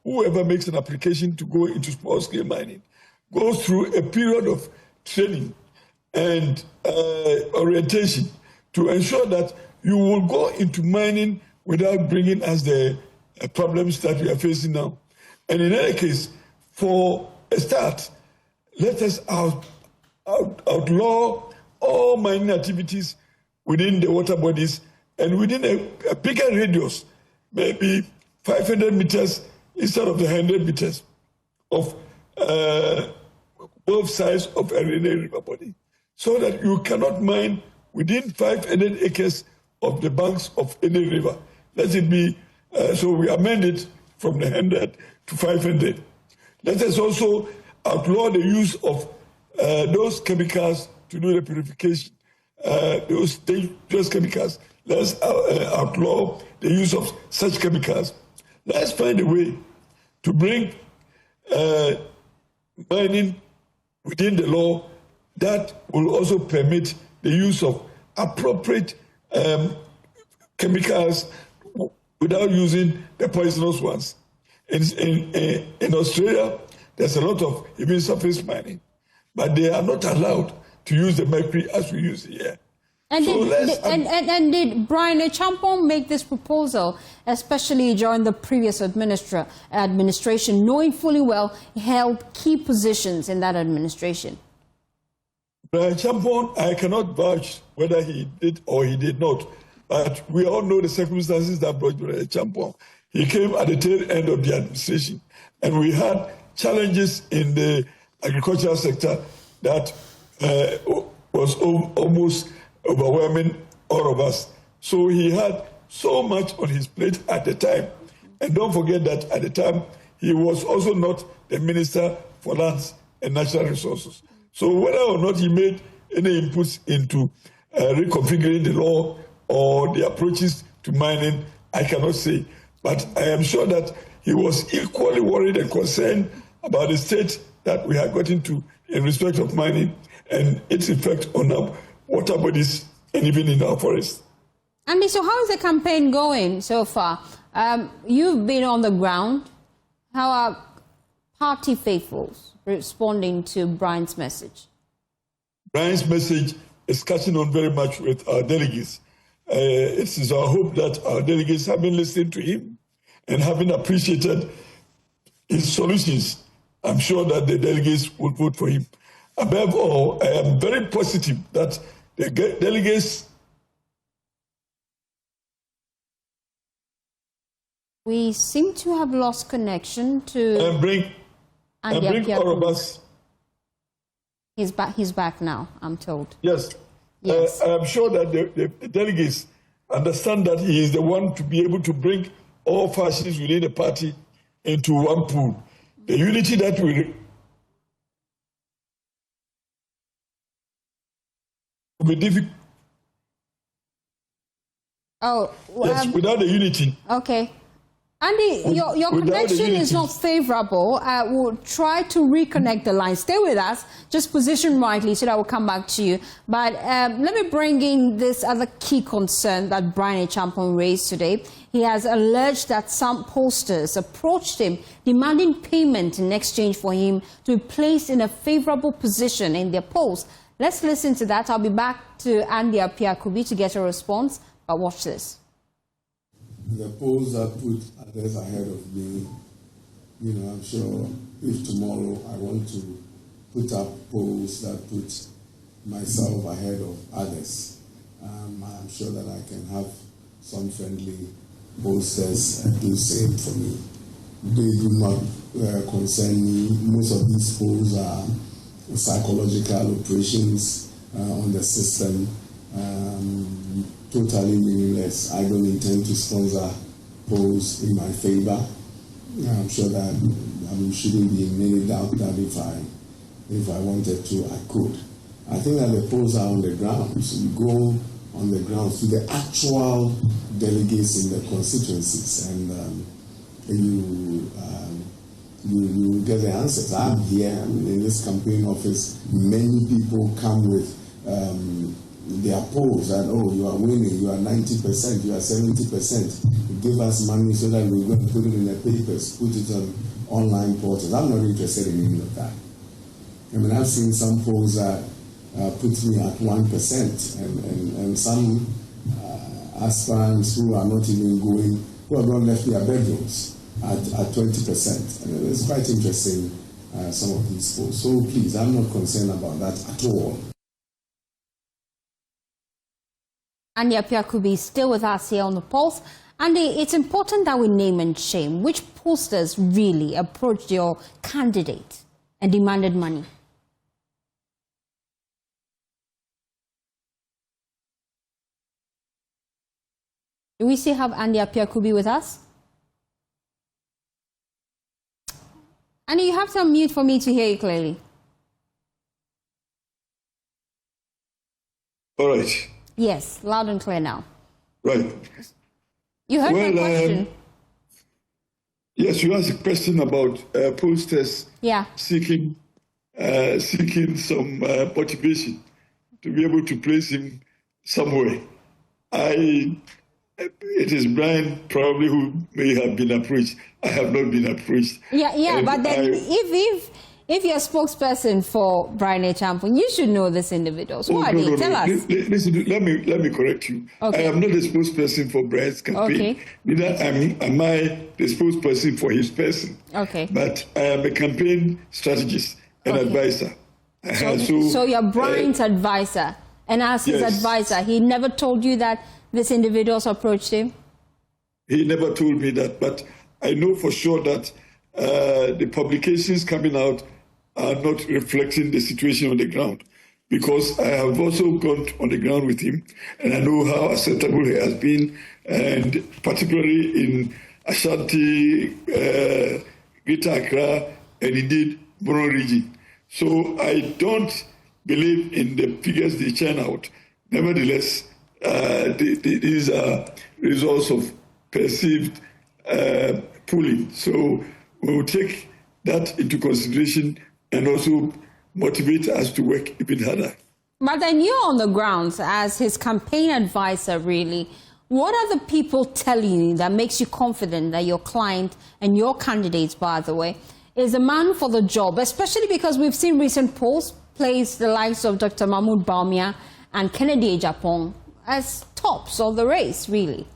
whoever makes an application to go into small-scale mining goes through a period of training and orientation to ensure that you will go into mining without bringing us the problems that we are facing now. And in any case, for a start, let us outlaw all mining activities within the water bodies and within a bigger radius, maybe 500 meters instead of the 100 meters of both sides of a river body, so that you cannot mine within 500 acres of the banks of any river. Let it be, so we amend it from the 100 to 500. Let us also outlaw the use of those chemicals to do the purification, those dangerous chemicals. Let's outlaw the use of such chemicals. Let's find a way to bring mining within the law that will also permit the use of appropriate chemicals without using the poisonous ones. In Australia, there's a lot of even surface mining, but they are not allowed to use the mercury as we use here. And, so did Brian Champong make this proposal, especially during the previous administration, knowing fully well he held key positions in that administration? Brian Champong, I cannot vouch whether he did or he did not, but we all know the circumstances that brought Brian Champong. He came at the tail end of the administration, and we had challenges in the agricultural sector that was almost overwhelming all of us. So he had so much on his plate at the time. And don't forget that at the time, he was also not the Minister for Lands and Natural Resources. So whether or not he made any inputs into reconfiguring the law or the approaches to mining, I cannot say. But I am sure that he was equally worried and concerned about the state that we had gotten to in respect of mining and its effect on our water bodies and even in our forests. Andy, so how is the campaign going so far? You've been on the ground. How are party faithfuls responding to Brian's message? Brian's message is catching on very much with our delegates. It is our hope that our delegates have been listening to him and having appreciated his solutions. I'm sure that the delegates will vote for him. Above all, I am very positive that the delegates... We seem to have lost connection to... And bring all of us... He's back now, I'm told. Yes. Yes. I am sure that the delegates understand that he is the one to be able to bring all factions within the party into one pool. The unity that will be difficult. Oh, yes, without the unity. Okay. Andy, your connection is not favorable. We'll try to reconnect the line. Stay with us. Just position rightly so that we'll come back to you. But let me bring in this other key concern that Brian Champong raised today. He has alleged that some pollsters approached him demanding payment in exchange for him to be placed in a favorable position in their polls. Let's listen to that. I'll be back to Andy Apiakubi to get a response. But watch this. The polls that put others ahead of me, I'm sure if tomorrow I want to put up polls that put myself ahead of others, I'm sure that I can have some friendly pollsters do the same for me. They do not concern me. Most of these polls are psychological operations on the system. Totally meaningless. I don't intend to sponsor polls in my favor. I'm sure that shouldn't be in any doubt that if I wanted to, I could. I think that the polls are on the ground. So you go on the ground to the actual delegates in the constituencies, and you get the answers. I'm here in this campaign office. Many people come with their polls that, you are winning, you are 90%, you are 70%. Give us money so that we're going to put it in the papers, put it on online portals. I'm not interested in any of that. I've seen some polls that put me at 1%, and some aspirants who are not even going, who have not left their bedrooms at 20%. It's quite interesting, some of these polls. So please, I'm not concerned about that at all. Andy Apiakubi is still with us here on the Pulse. Andy, it's important that we name and shame. Which pollsters really approached your candidate and demanded money? Do we still have Andy Apiakubi with us? Andy, you have to unmute for me to hear you clearly. All right. Yes, loud and clear now. Right. You heard my question. Yes, you asked a question about pollsters seeking some motivation to be able to place him somewhere. I it is Brian probably who may have been approached. I have not been approached. Yeah, but then if you're a spokesperson for Brian Champon, you should know this individual. Who are they? Tell us. Listen, let me correct you. Okay. I am not the spokesperson for Brian's campaign. Okay. Neither am I the spokesperson for his person. Okay. But I am a campaign strategist and advisor. So you're Brian's advisor, and as his advisor, he never told you that this individual's approached him? He never told me that, but I know for sure that the publications coming out are not reflecting the situation on the ground, because I have also gone on the ground with him, and I know how acceptable he has been, and particularly in Ashanti, Greater Accra, and indeed Bono region. So I don't believe in the figures they churn out. Nevertheless, these are results of perceived pooling. So we will take that into consideration and also motivate us to work even harder. But then you're on the grounds as his campaign advisor, really. What are the people telling you that makes you confident that your client and your candidates, by the way, is a man for the job, especially because we've seen recent polls place the likes of Dr. Mahmoud Bawumia and Kennedy Agyapong as tops of the race, really?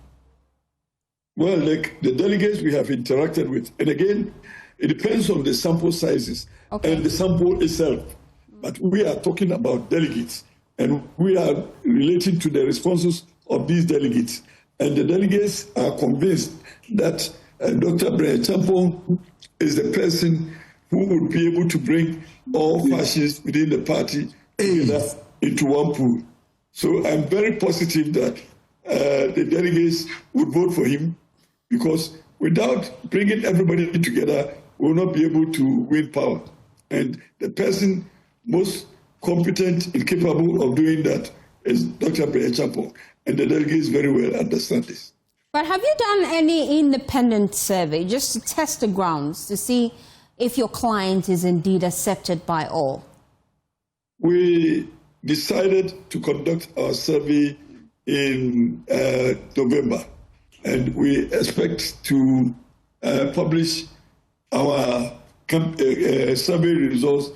Well, like the delegates we have interacted with, and again, it depends on the sample sizes and the sample itself. But we are talking about delegates, and we are relating to the responses of these delegates. And the delegates are convinced that Dr. Brian Champon is the person who would be able to bring all factions within the party together into one pool. So I'm very positive that the delegates would vote for him, because without bringing everybody together, we will not be able to win power. And the person most competent and capable of doing that is Dr. Brian Champon. And the delegates very well understand this. But have you done any independent survey just to test the grounds to see if your client is indeed accepted by all? We decided to conduct our survey in November, and we expect to publish our survey results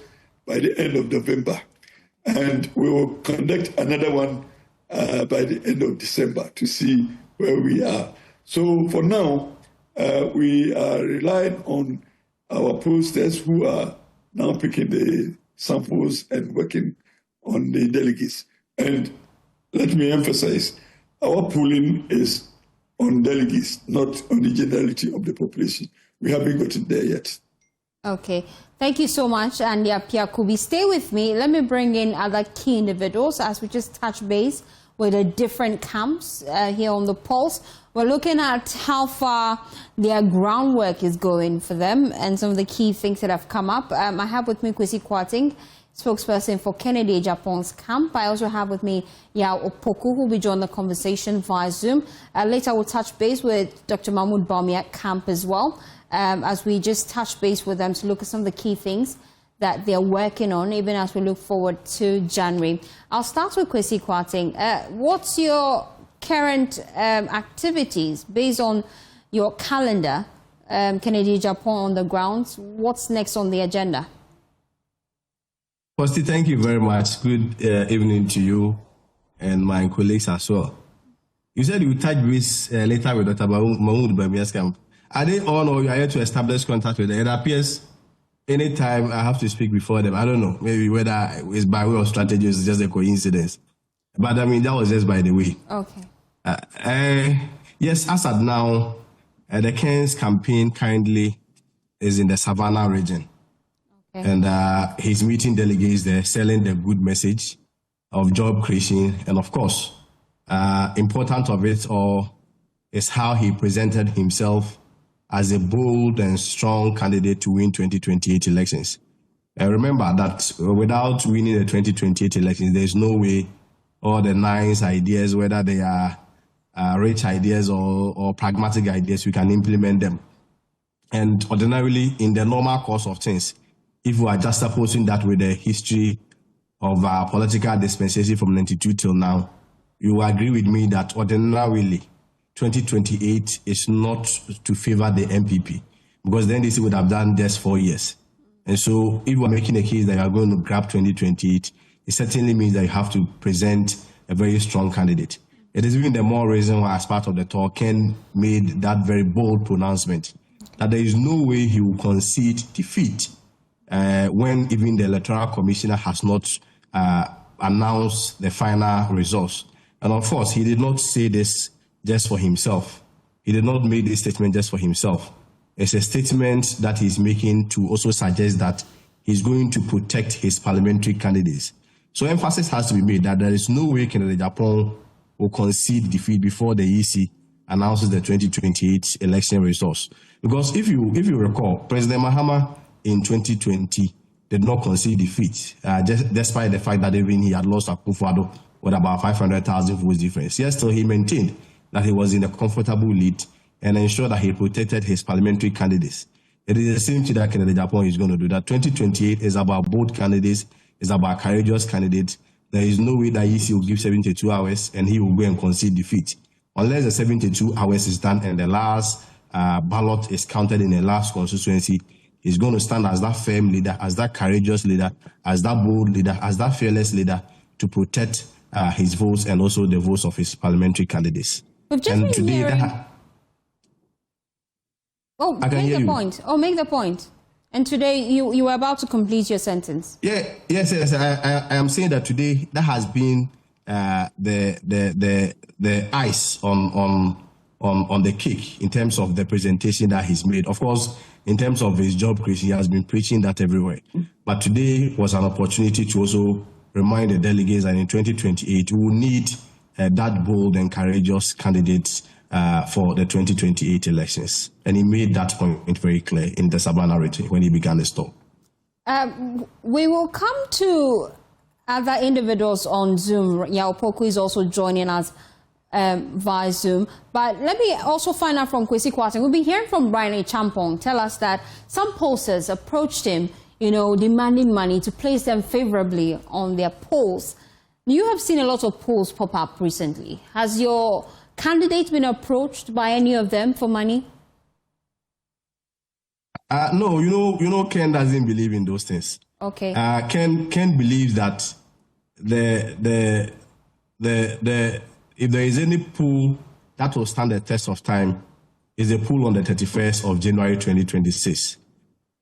by the end of November, and we will conduct another one by the end of December to see where we are. So for now, we are relying on our pollsters who are now picking the samples and working on the delegates. And let me emphasize, our polling is on delegates, not on the generality of the population. We haven't gotten there yet. Okay. Thank you so much, Andy Apiakubi. Stay with me. Let me bring in other key individuals as we just touch base with the different camps here on the Pulse. We're looking at how far their groundwork is going for them and some of the key things that have come up. I have with me Kwesi Kwarteng, spokesperson for Kennedy Agyapong's camp. I also have with me Yao Opoku, who will be joining the conversation via Zoom. Later, we'll touch base with Dr. Mahmoud Bawumia camp as well, as we just touch base with them to look at some of the key things that they're working on, even as we look forward to January. I'll start with Kwesi Kwarteng. What's your current activities based on your calendar, Kennedy Agyapong on the grounds? What's next on the agenda? Firstly, thank you very much. Good evening to you and my colleagues as well. You said you touch base later with Dr. Mahmoud Bawumia's camp. Are they on, or you are here to establish contact with them? It appears anytime I have to speak before them, I don't know, maybe whether it's by way of strategy or it's just a coincidence. But I mean, that was just by the way. Okay. Yes, as at now, the Ken's campaign currently is in the Savannah region. Okay. And he's meeting delegates there, selling the good message of job creation. And of course, important of it all is how he presented himself as a bold and strong candidate to win 2028 elections. And remember that without winning the 2028 elections, there's no way all the nice ideas, whether they are rich ideas or pragmatic ideas, we can implement them. And ordinarily, in the normal course of things, if we are just opposing that with the history of our political dispensation from 92 till now, you will agree with me that ordinarily, 2028 is not to favor the MPP, because the NDC would have done just 4 years. And so if we're making a case that you are going to grab 2028, it certainly means that you have to present a very strong candidate. It is even the more reason why, as part of the talk, Ken made that very bold pronouncement that there is no way he will concede defeat when even the Electoral Commissioner has not announced the final results. And of course, he did not say this just for himself. He did not make this statement just for himself. It's a statement that he's making to also suggest that he's going to protect his parliamentary candidates. So emphasis has to be made that there is no way Kennedy Japan will concede defeat before the EC announces the 2028 election results. Because if you recall, President Mahama in 2020 did not concede defeat, despite the fact that even he had lost Akufo-Addo with about 500,000 votes difference. Yet still he maintained that he was in a comfortable lead and ensured that he protected his parliamentary candidates. It is the same thing that Kennedy Japan is going to do. That 2028 is about bold candidates, is about courageous candidates. There is no way that EC will give 72 hours and he will go and concede defeat. Unless the 72 hours is done and the last ballot is counted in the last constituency, he's going to stand as that firm leader, as that courageous leader, as that bold leader, as that fearless leader to protect his votes and also the votes of his parliamentary candidates. We've just been hearing... make the point. And today you were about to complete your sentence. Yes. I am saying that today that has been the ice on the cake in terms of the presentation that he's made. Of course, in terms of his job creation, he has been preaching that everywhere. But today was an opportunity to also remind the delegates that in 2028 we will need that bold and courageous candidates for the 2028 elections. And he made that point very clear in the Savannah region when he began his talk. We will come to other individuals on Zoom. Yao Poku is also joining us via Zoom. But let me also find out from Kwesi Kwarteng. We've been hearing from Brian Champong tell us that some pollsters approached him, demanding money to place them favorably on their polls. You have seen a lot of polls pop up recently. Has your candidate been approached by any of them for money? No, Ken doesn't believe in those things. Okay. Ken believes that if there is any pool that will stand the test of time, is a pool on the 31st of January 2026.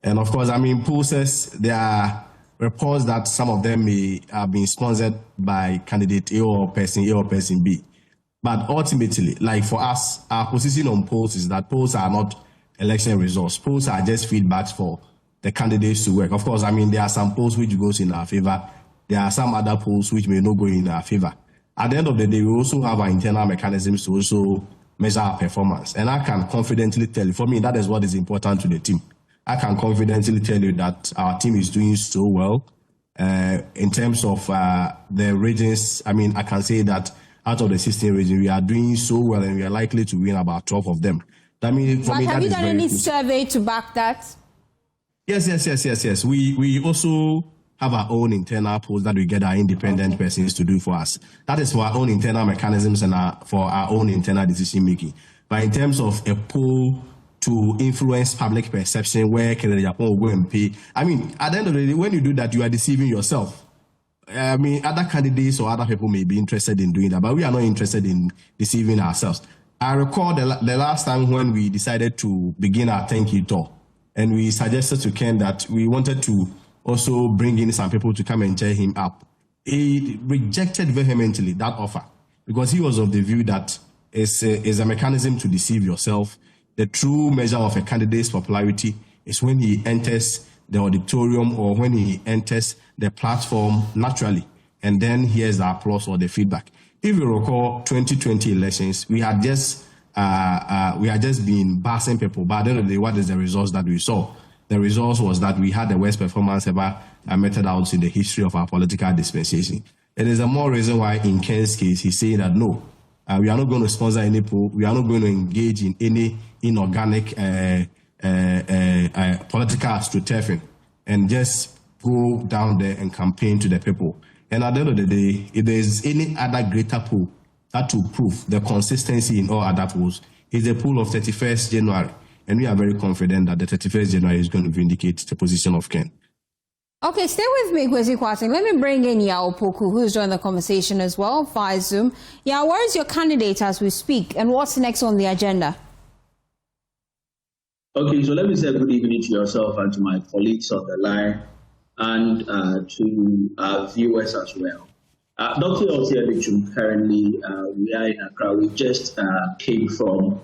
And of course, pollsters, there are reports that some of them may have been sponsored by candidate A or person B. But ultimately, like for us, our position on polls is that polls are not election results. Polls are just feedbacks for the candidates to work. Of course, there are some polls which goes in our favor. There are some other polls which may not go in our favor. At the end of the day, we also have our internal mechanisms to also measure our performance. And I can confidently tell you, for me, that is what is important to the team. I can confidently tell you that our team is doing so well. In terms of the regions, I can say that out of the 16 regions, we are doing so well and we are likely to win about 12 of them. Have you done any survey to back that? Yes. We also have our own internal polls that we get our independent persons to do for us. That is for our own internal mechanisms and for our own internal decision making. But in terms of a poll to influence public perception where Kennedy Japan will go and pay, at the end of the day, when you do that, you are deceiving yourself. Other candidates or other people may be interested in doing that, but we are not interested in deceiving ourselves. I recall the last time when we decided to begin our thank you tour, and we suggested to Ken that we wanted to also bring in some people to come and cheer him up. He rejected vehemently that offer because he was of the view that it's a mechanism to deceive yourself. The true measure of a candidate's popularity is when he enters the auditorium or when he enters the platform naturally, and then hears the applause or the feedback. If you recall 2020 elections, we had just been bashing people, but at the end of the day, what is the results that we saw? The results was that we had the worst performance ever meted out in the history of our political dispensation. It is a more reason why in Ken's case, he's saying that no, we are not going to sponsor any poll, we are not going to engage in any inorganic political astroturfing, and just go down there and campaign to the people. And at the end of the day, if there is any other greater pool that had to prove the consistency in all other polls is the poll of 31st January. And we are very confident that the 31st January is going to vindicate the position of Ken. Okay, stay with me, Kwesi Kwarteng. Let me bring in Yao Poku, who's joined the conversation as well via Zoom. Yao, where is your candidate as we speak, and what's next on the agenda? Okay, so let me say good evening to yourself and to my colleagues on the line and to our viewers as well. Dr. Osiabichum, currently we are in Accra. We just came from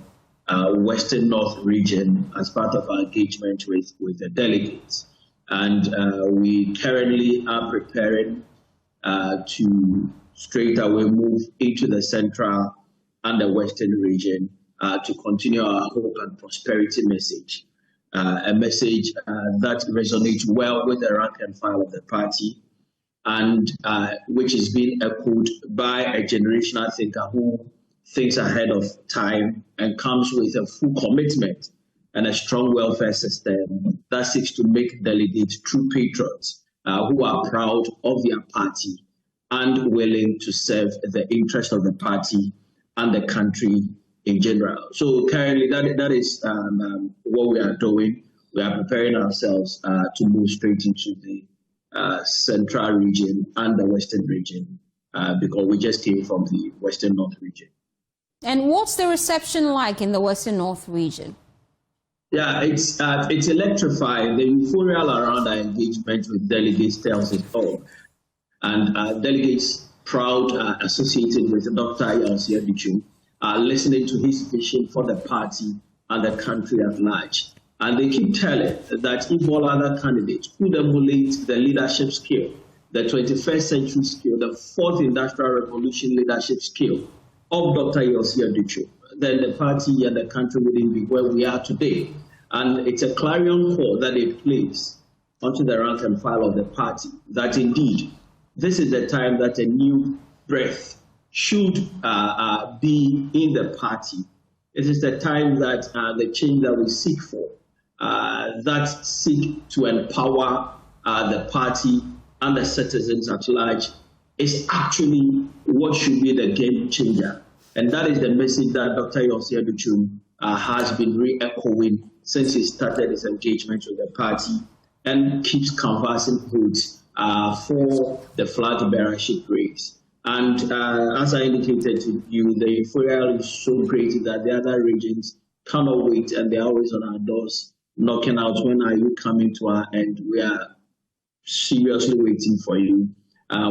Western North region as part of our engagement with the delegates. And we currently are preparing to straight away move into the central and the western region to continue our hope and prosperity message, a message that resonates well with the rank and file of the party, and which is being echoed by a generational thinker who thinks ahead of time and comes with a full commitment and a strong welfare system that seeks to make delegates true patriots who are proud of their party and willing to serve the interest of the party and the country in general. So currently that is what we are doing. We are preparing ourselves to move straight into the central region and the western region because we just came from the Western North region. And what's the reception like in the Western North region? Yeah, it's electrifying. The euphoria around our engagement with delegates tells it all. And delegates proud associated with Dr. Osiabichum are listening to his vision for the party and the country at large. And they keep telling that if all other candidates could emulate the leadership skill, the 21st century skill, the fourth industrial revolution leadership skill of Dr. Osiabichum, then the party and the country wouldn't be where we are today. And it's a clarion call that it plays onto the rank and file of the party that indeed this is the time that a new breath should be in the party. It is the time that the change that we seek for, that seek to empower the party and the citizens at large, is actually what should be the game changer. And that is the message that Dr. Osiabichum has been re-echoing since he started his engagement with the party and keeps canvassing votes for the flag bearership race. And as I indicated to you, the euphoria is so great that the other regions cannot wait, and they're always on our doors knocking out, when are you coming to our end? We are seriously waiting for you.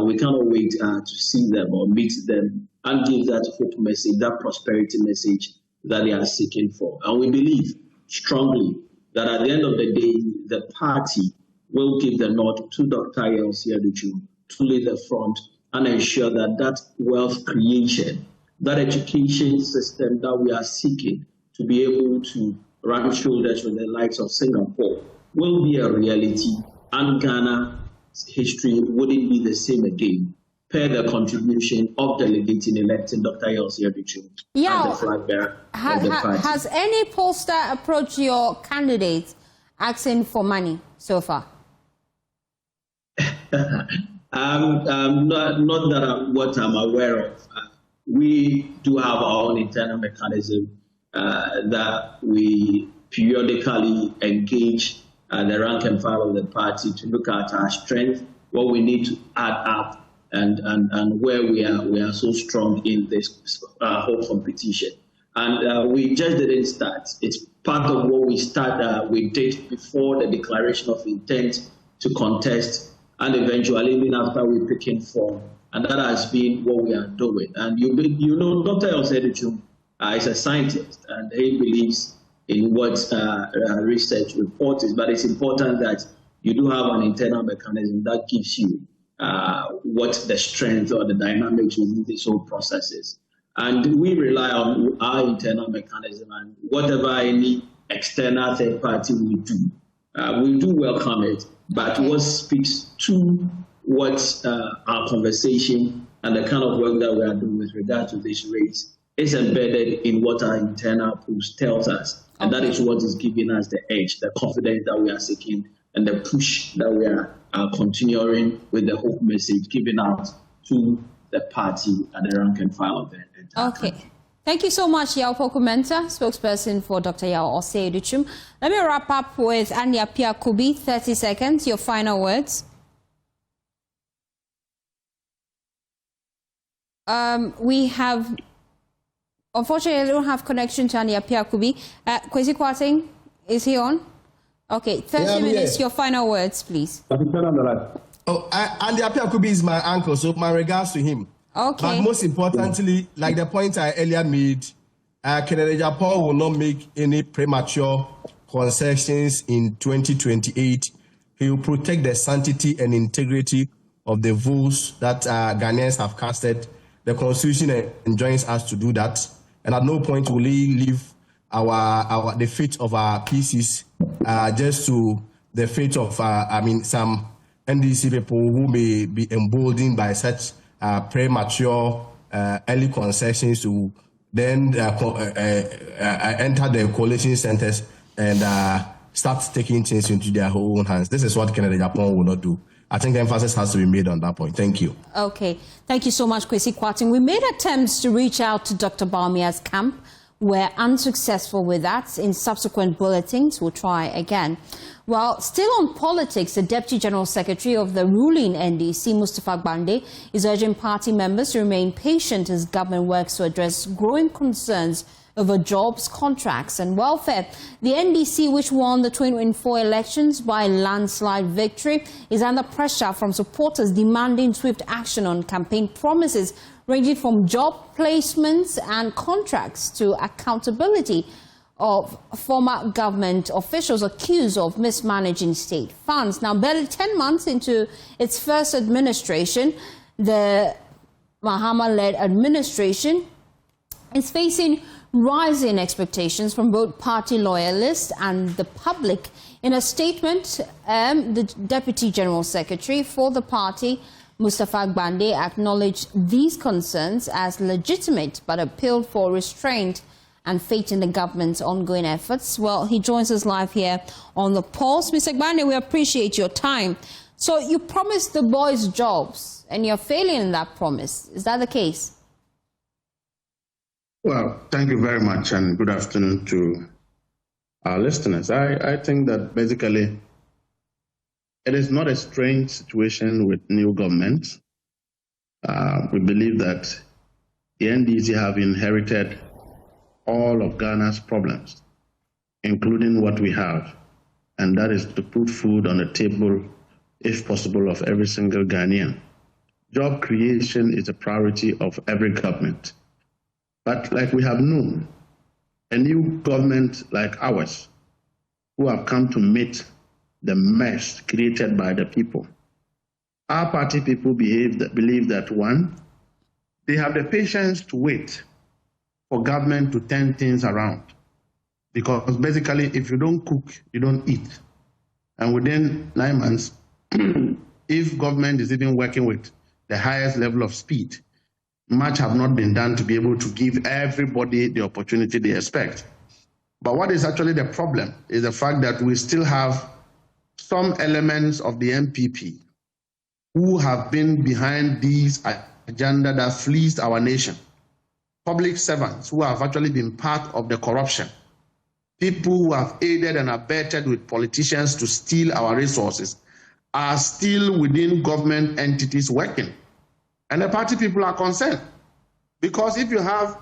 We cannot wait to see them or meet them and give that hope message, that prosperity message that they are seeking for. And we believe strongly that at the end of the day, the party will give the nod to Dr. Osiabichum to lead the front and ensure that that wealth creation, that education system that we are seeking to be able to run shoulders with the likes of Singapore will be a reality, and Ghana's history wouldn't be the same again, per the contribution of delegating electing Dr. Osiabichum as the flag bearer of the party. Has any pollster approached your candidate asking for money so far? Not that what I'm aware of. We do have our own internal mechanism that we periodically engage the rank and file of the party to look at our strength, what we need to add up, and where we are so strong in this whole competition. And we just didn't start. It's part of what we did before the declaration of intent to contest, and eventually even after we became form. And that has been what we are doing. And you know, Dr. Osiabichum is a scientist, and he believes in what research report is. But it's important that you do have an internal mechanism that gives you what the strength or the dynamics within this whole process is. And we rely on our internal mechanism, and whatever any external third party will do, we do welcome it. But what speaks to what our conversation and the kind of work that we are doing with regard to this race is embedded in what our internal polls tells us. And that is what is giving us the edge, the confidence that we are seeking, and the push that we are continuing with the hope message given out to the party at the rank and file of the entire country. Thank you so much, Yao Pokumenta, spokesperson for Dr. Yao Osei Duchum. Let me wrap up with Anya Pia Kubi. 30 seconds, your final words. We have, unfortunately, I don't have connection to Anya Pia Kubi. Kwesi Kwarteng, is he on? Okay, 30 minutes, your final words, please. Oh, Anya Pia Kubi is my uncle, so my regards to him. Okay. But most importantly, like the point I earlier made, Kennedy Japan will not make any premature concessions in 2028. He will protect the sanctity and integrity of the votes that Ghanaians have casted. The Constitution enjoins us to do that, and at no point will he leave the fate of our pieces just to the fate of some NDC people who may be emboldened by such premature early concessions to then enter the coalition centers and start taking things into their own hands. This is what Kennedy Japan will not do. I think the emphasis has to be made on that point. Thank you. Okay. Thank you so much, Kwesi Kwarteng. We made attempts to reach out to Dr. Bawumia's camp. We're unsuccessful with that. In subsequent bulletins, we'll try again. Well, still on politics, the Deputy General Secretary of the ruling NDC, Mustapha Gbande, is urging party members to remain patient as government works to address growing concerns over jobs, contracts and welfare. The NDC, which won the 2024 elections by landslide victory, is under pressure from supporters demanding swift action on campaign promises ranging from job placements and contracts to accountability of former government officials accused of mismanaging state funds. Now, barely 10 months into its first administration, the Mahama-led administration is facing rising expectations from both party loyalists and the public. In a statement, the Deputy General Secretary for the party, Mustapha Gbande, acknowledged these concerns as legitimate but appealed for restraint and faith in the government's ongoing efforts. Well, he joins us live here on The Pulse. Mr. Gbande, we appreciate your time. So you promised the boys jobs and you're failing in that promise. Is that the case? Well, thank you very much and good afternoon to our listeners. I think that basically it is not a strange situation with new government. We believe that the NDC have inherited all of Ghana's problems, including what we have, and that is to put food on the table, if possible, of every single Ghanaian. Job creation is a priority of every government. But like we have known, a new government like ours, who have come to meet the mess created by the people, our party people believe that, one, they have the patience to wait for government to turn things around. Because basically, if you don't cook, you don't eat. And within 9 months, if government is even working with the highest level of speed, much have not been done to be able to give everybody the opportunity they expect. But what is actually the problem is the fact that we still have some elements of the MPP who have been behind these agenda that fleeced our nation. Public servants who have actually been part of the corruption. People who have aided and abetted with politicians to steal our resources are still within government entities working. And the party people are concerned. Because if you have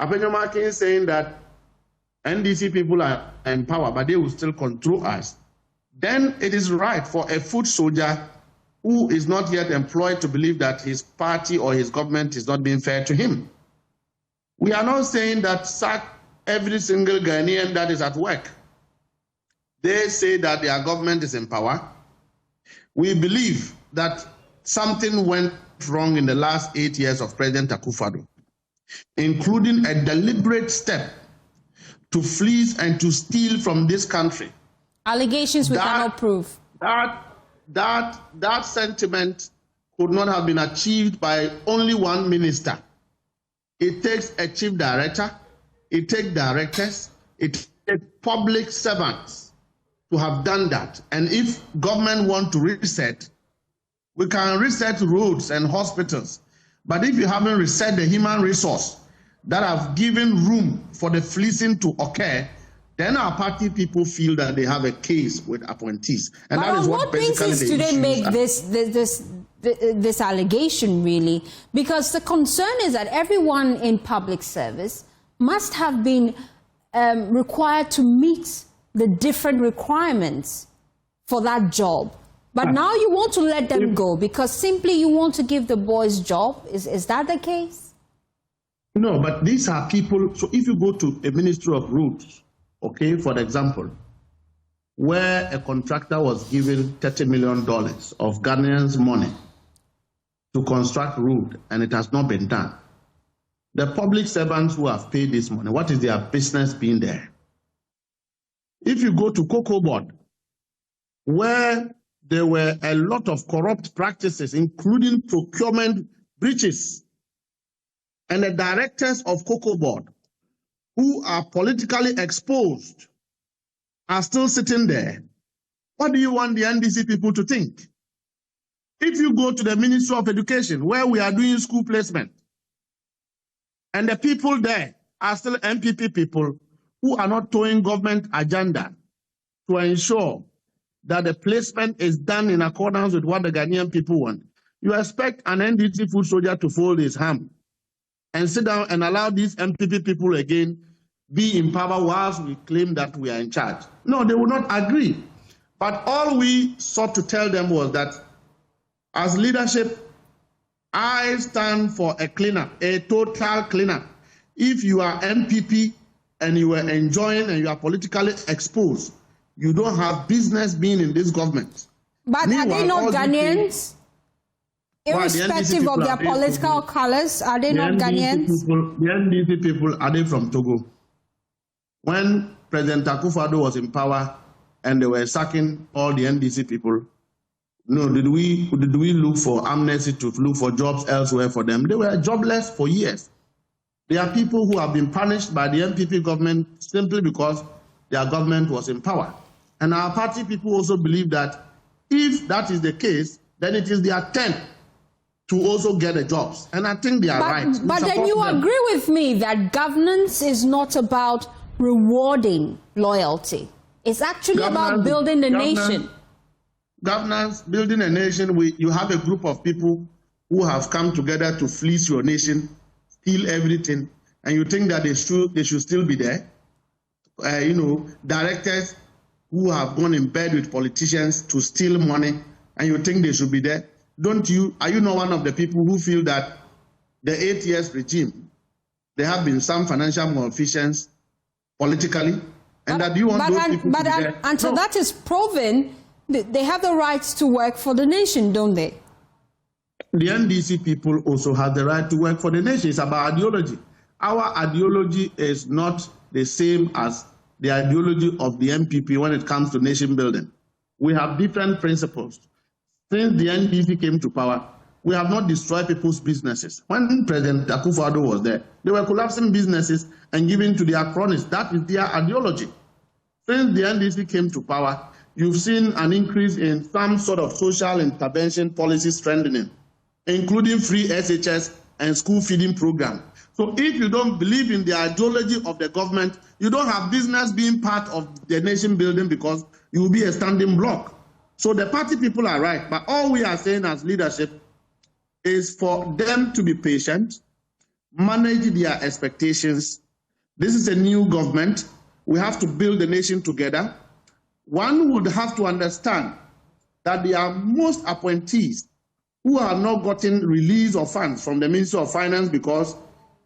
Abenyomakin saying that NDC people are in power, but they will still control us, then it is right for a foot soldier who is not yet employed to believe that his party or his government is not being fair to him. We are not saying that sack every single Ghanaian that is at work. They say that their government is in power. We believe that something went wrong in the last 8 years of President Akufo-Addo, including a deliberate step to fleece and to steal from this country. Allegations we cannot prove. That sentiment could not have been achieved by only one minister. It takes a chief director, it takes directors, it takes public servants to have done that. And if government want to reset, we can reset roads and hospitals. But if you haven't reset the human resource that have given room for the fleecing to occur, then our party people feel that they have a case with appointees. And but that is what basis do they make this allegation, really? Because the concern is that everyone in public service must have been required to meet the different requirements for that job. But now you want to let them go because simply you want to give the boys job. Is that the case? No, but these are people. So if you go to a Ministry of Roads, okay, for example, where a contractor was given $30 million of Ghanaians' money to construct road and it has not been done. The public servants who have paid this money, what is their business being there? If you go to Cocoa Board, where there were a lot of corrupt practices, including procurement breaches, and the directors of Cocoa Board, who are politically exposed, are still sitting there, what do you want the NDC people to think? If you go to the Ministry of Education, where we are doing school placement, and the people there are still MPP people who are not towing government agenda to ensure that the placement is done in accordance with what the Ghanaian people want, you expect an NDC food soldier to fold his hand and sit down and allow these MPP people again be in power whilst we claim that we are in charge. No, they will not agree. But all we sought to tell them was that as leadership, I stand for a cleanup, a total cleanup. If you are MPP and you are enjoying and you are politically exposed, you don't have business being in this government. But are they not Ghanaians? Irrespective of their political colors, are they not Ghanaians? The NDC people, are they from Togo? When President Akufo-Addo was in power and they were sacking all the NDC people, no, did we look for amnesty to look for jobs elsewhere for them? They were jobless for years. There are people who have been punished by the MPP government simply because their government was in power. And our party people also believe that if that is the case, then it is their turn to also get the jobs. And I think they are right. But then you agree with me that governance is not about rewarding loyalty. It's actually about building the nation. Governance, building a nation, you have a group of people who have come together to fleece your nation, steal everything, and you think that they should still be there. Directors who have gone in bed with politicians to steal money, and you think they should be there. Are you not one of the people who feel that the 8 years regime, there have been some financial malfeasance politically, and that you want those people to be there? Until that is proven, they have the rights to work for the nation, don't they? The NDC people also have the right to work for the nation. It's about ideology. Our ideology is not the same as the ideology of the MPP when it comes to nation building. We have different principles. Since the NDC came to power, we have not destroyed people's businesses. When President Akufo-Addo was there, they were collapsing businesses and giving to their cronies. That is their ideology. Since the NDC came to power, you've seen an increase in some sort of social intervention policy strengthening, including free SHS and school feeding program. So if you don't believe in the ideology of the government, you don't have business being part of the nation building because you will be a standing block. So the party people are right, but all we are saying as leadership is for them to be patient, manage their expectations. This is a new government. We have to build the nation together. One would have to understand that there are most appointees who have not gotten release of funds from the Ministry of Finance because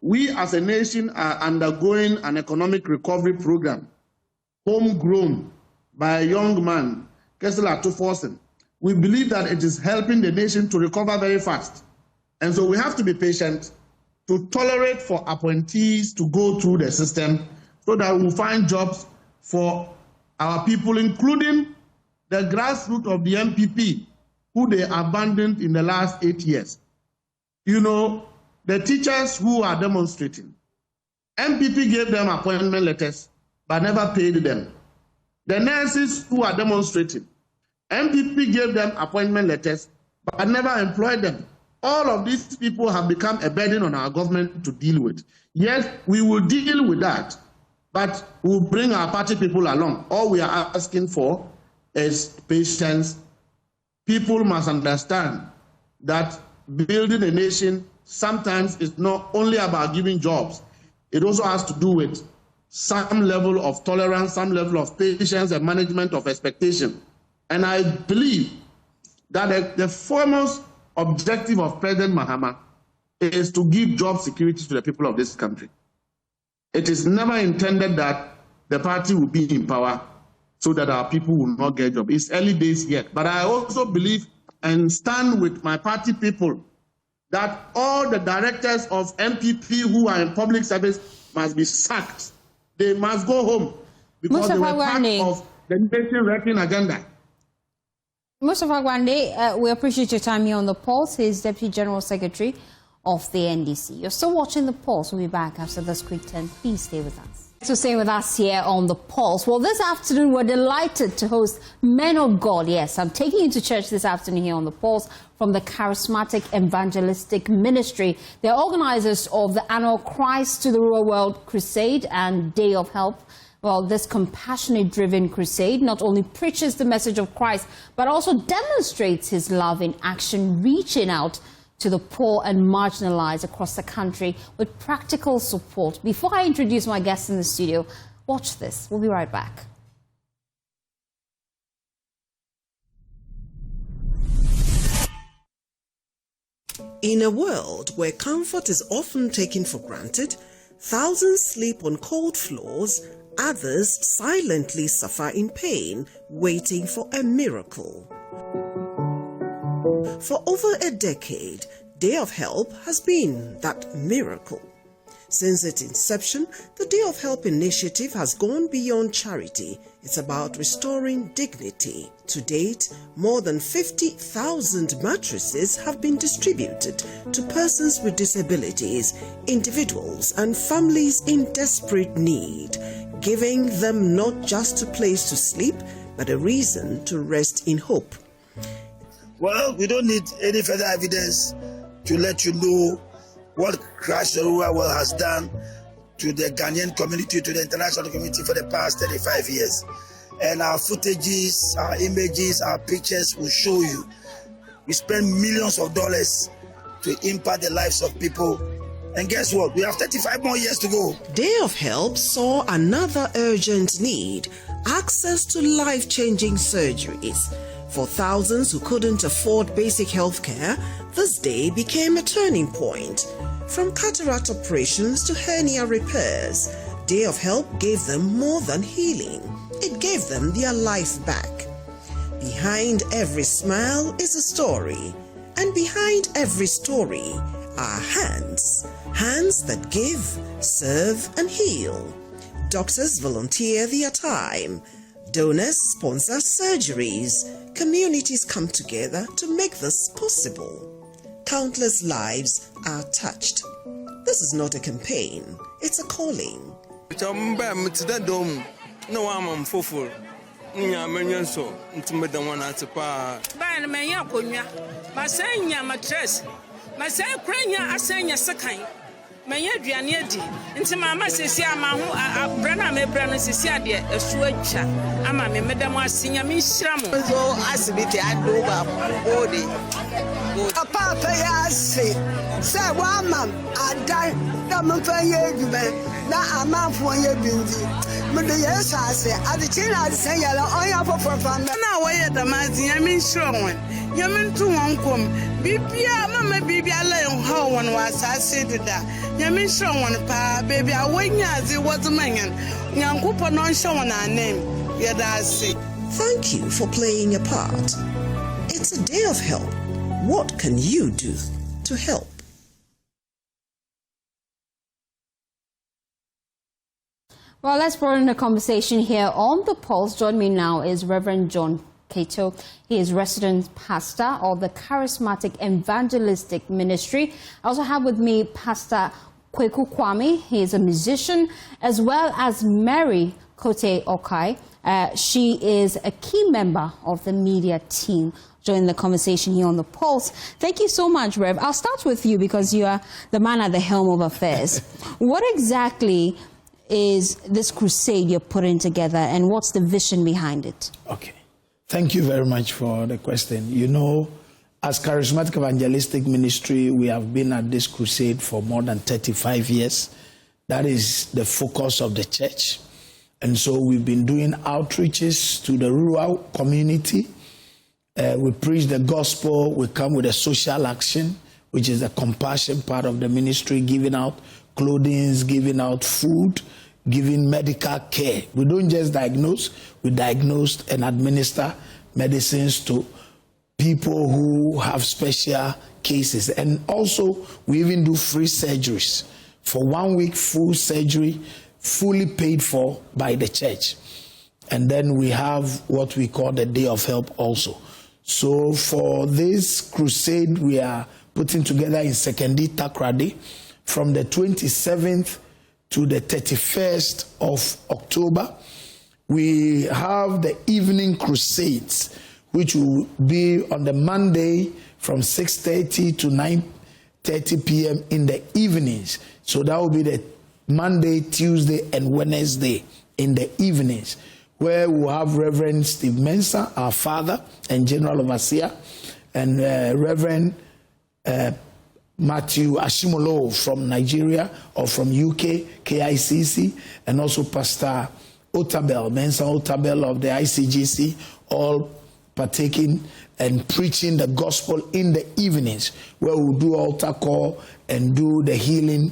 we as a nation are undergoing an economic recovery program, homegrown by a young man, Kessler Tuforsen. We believe that it is helping the nation to recover very fast. And so we have to be patient to tolerate for appointees to go through the system so that we'll find jobs for our people, including the grassroots of the MPP, who they abandoned in the last 8 years. You know, the teachers who are demonstrating, MPP gave them appointment letters, but never paid them. The nurses who are demonstrating, MPP gave them appointment letters, but never employed them. all of these people have become a burden on our government to deal with. Yes, we will deal with that, but we'll bring our party people along. All we are asking for is patience. People must understand that building a nation sometimes is not only about giving jobs. It also has to do with some level of tolerance, some level of patience and management of expectation. And I believe that the foremost objective of President Mahama is to give job security to the people of this country. It is never intended that the party will be in power so that our people will not get jobs. It's early days yet. But I also believe and stand with my party people that all the directors of MPP who are in public service must be sacked. They must go home because they were part of the nation-wrecking agenda. Mustafa Gwande, we appreciate your time here on The Pulse. He's Deputy General Secretary of the NDC. You're still watching The Pulse. We'll be back after this quick turn. Please stay with us. So stay with us here on The Pulse. Well, this afternoon, we're delighted to host Men of God. Yes, I'm taking you to church this afternoon here on The Pulse from the Charismatic Evangelistic Ministry. They're organizers of the annual Christ to the Rural World Crusade and Day of Help. Well, this compassionate-driven crusade not only preaches the message of Christ, but also demonstrates his love in action, reaching out to the poor and marginalized across the country with practical support. Before I introduce my guests in the studio, watch this. We'll be right back. In a world where comfort is often taken for granted, thousands sleep on cold floors, others silently suffer in pain, waiting for a miracle. For over a decade, Day of Help has been that miracle. Since its inception, the Day of Help initiative has gone beyond charity. It's about restoring dignity. To date, more than 50,000 mattresses have been distributed to persons with disabilities, individuals, and families in desperate need, giving them not just a place to sleep, but a reason to rest in hope. Well, we don't need any further evidence to let you know what Christ the Rural World has done to the Ghanaian community, to the international community for the past 35 years. And our footages, our images, our pictures will show you. We spend millions of dollars to impact the lives of people. And guess what? We have 35 more years to go. Day of Help saw another urgent need: access to life-changing surgeries. For thousands who couldn't afford basic health care, this day became a turning point. From cataract operations to hernia repairs, Day of Help gave them more than healing. It gave them their life back. Behind every smile is a story, and behind every story are hands. Hands that give, serve, and heal. Doctors volunteer their time. Donors sponsor surgeries. Communities come together to make this possible. Countless lives are touched. This is not a campaign, it's a calling. Manya duane di nti mama sesi ama ho abra na mebra no sesi ade esu atwa ama me medam asinya me nhira mo so asibiti ado ba body papa ya se wa mam adan da mo fa ye dube na amafo ye bindi me de yes ase ade china se yala oya for fam na wo ye da mazinya me nhira won yamintu won kom bibia mama bibia la en ha won wasase dida yaminshon won pa baby awanyazi wazmanyan nyankupo no nhon won anem yedase. Thank you for playing a part. It's a day of help. What can you do to help? Well, let's broaden the conversation here on The Pulse. Join me now is Reverend John Kato. He is resident pastor of the Charismatic Evangelistic Ministry. I also have with me Pastor Kweku Kwame. He is a musician, as well as Mary Kote Okai. She is a key member of the media team. join the conversation here on The Pulse. Thank you so much, Rev. I'll start with you because you are the man at the helm of affairs. What exactly is this crusade you're putting together, and what's the vision behind it? Okay. Thank you very much for the question. You know, as Charismatic Evangelistic Ministry, we have been at this crusade for more than 35 years. That is the focus of the church. And so we've been doing outreaches to the rural community. We preach the gospel. We come with a social action, which is the compassion part of the ministry, giving out clothing, giving out food, giving medical care. We don't just diagnose, we diagnose and administer medicines to people who have special cases. And also, we even do free surgeries. For 1 week, full surgery, fully paid for by the church. And then we have what we call the Day of Help also. So for this crusade, we are putting together in Sekondi Takoradi from the 27th to the 31st of October. We have the evening crusades, which will be on the Monday from 6:30 to 9:30 p.m. in the evenings. So that will be the Monday, Tuesday, and Wednesday in the evenings, where we'll have Reverend Steve Mensah, our father and General Overseer, and Reverend Matthew Ashimolo from Nigeria or from UK, KICC, and also Pastor Otabel, Mensah Otabel of the ICGC, all partaking and preaching the gospel in the evenings, where we'll do altar call and do the healing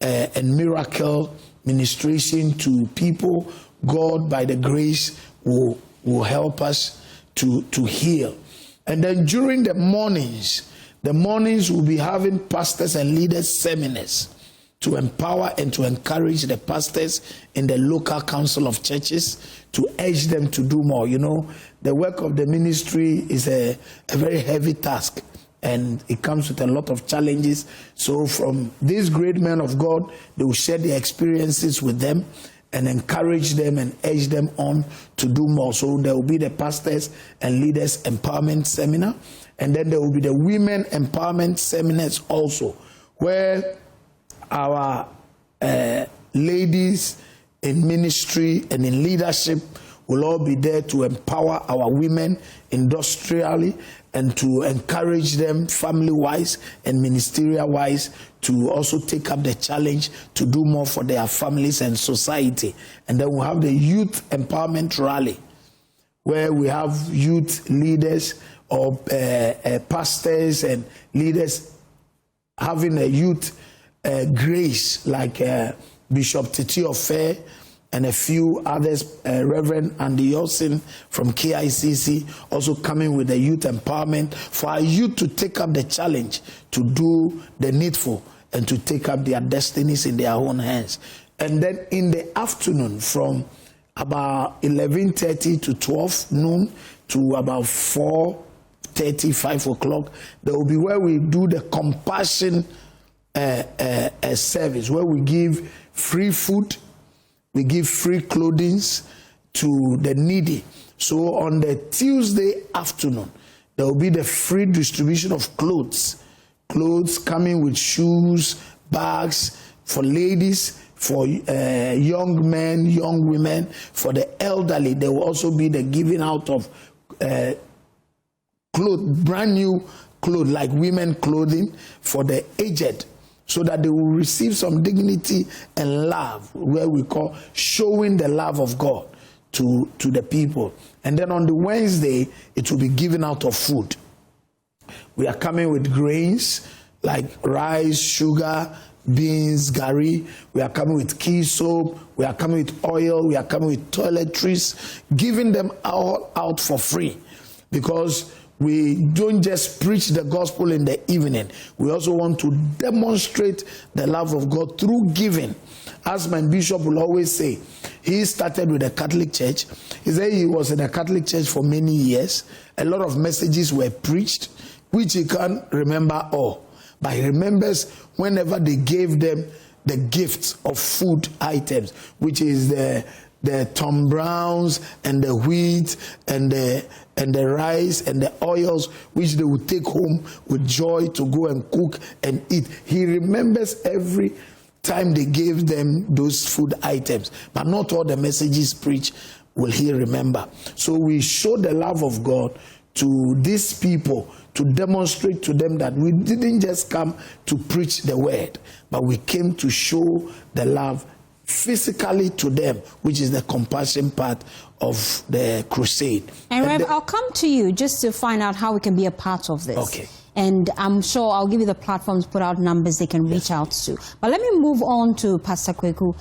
and miracle ministration to people. God, by the grace, will help us to heal. And then during the mornings we'll be having pastors and leaders seminars to empower and to encourage the pastors in the local council of churches, to urge them to do more. You know, the work of the ministry is a very heavy task, and it comes with a lot of challenges. So from these great men of God, they will share their experiences with them and encourage them and urge them on to do more. So there will be the pastors and leaders empowerment seminar, and then there will be the women empowerment seminars also, where our ladies in ministry and in leadership will all be there to empower our women industrially and to encourage them family-wise and ministerial-wise to also take up the challenge to do more for their families and society. And then we'll have the youth empowerment rally, where we have youth leaders or pastors and leaders having a youth grace, like Bishop Titi Ofe and a few others, Reverend Andy Yosin from KICC, also coming with the youth empowerment for our youth to take up the challenge to do the needful and to take up their destinies in their own hands. And then in the afternoon, from about 11:30 to 12 noon to about 4:30, 5 o'clock, there will be where we do the compassion service, where we give free food, we give free clothing to the needy. So on the Tuesday afternoon, there will be the free distribution of clothes coming with shoes, bags for ladies, for young men, young women, for the elderly. There will also be the giving out of brand new clothes, like women clothing for the aged, so that they will receive some dignity and love, where we call showing the love of God to the people. And then on the Wednesday, it will be given out of food. We are coming with grains like rice, sugar, beans, gari. We are coming with key soap. We are coming with oil. We are coming with toiletries, giving them all out for free, because we don't just preach the gospel in the evening. We also want to demonstrate the love of God through giving. As my bishop will always say, he started with the Catholic Church. He said he was in the Catholic Church for many years. A lot of messages were preached, which he can't remember all. But he remembers whenever they gave them the gifts of food items, which is the the Tom Browns and the wheat and the rice and the oils which they would take home with joy to go and cook and eat. He remembers every time they gave them those food items, but not all the messages preached will he remember. So we show the love of God to these people to demonstrate to them that we didn't just come to preach the word, but we came to show the love physically to them, which is the compassion part of the crusade. And Rev, I'll come to you just to find out how we can be a part of this. Okay. And I'm sure I'll give you the platforms, put out numbers they can reach out to. But let me move on to Pastor Kweku.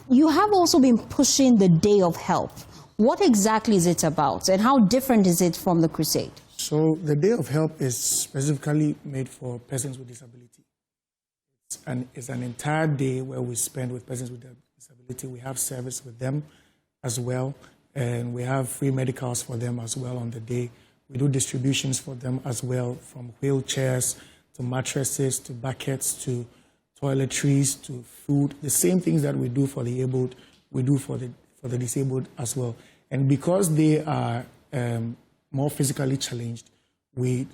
You have also been pushing the Day of Help. What exactly is it about, and how different is it from the crusade? So the Day of Help is specifically made for persons with disability. It's an entire day where we spend with persons with disability. We have service with them as well, and we have free medicals for them as well on the day. We do distributions for them as well, from wheelchairs to mattresses to buckets to toiletries to food. The same things that we do for the abled, we do for the disabled as well. And because they are more physically challenged, we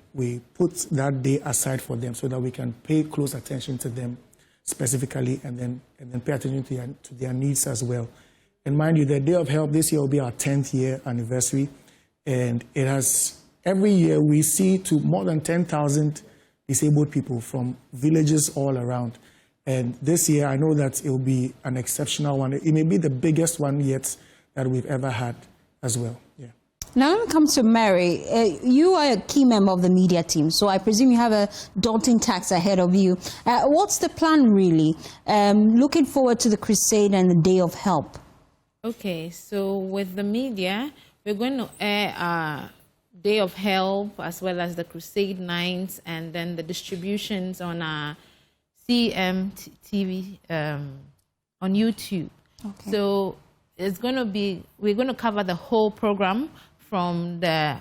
put that day aside for them so that we can pay close attention to them specifically and then pay attention to their needs as well. And mind you, the Day of Help this year will be our 10th year anniversary, and it has, every year we see to more than 10,000 disabled people from villages all around. And this year, I know that it will be an exceptional one. It may be the biggest one yet that we've ever had as well. Yeah. Now, when it comes to Mary, you are a key member of the media team, so I presume you have a daunting task ahead of you. What's the plan, really? Looking forward to the crusade and the Day of Help. Okay, so with the media, we're going to air our Day of Help as well as the crusade nights and then the distributions on our CMTV on YouTube. Okay. So it's going to be, we're going to cover the whole program from the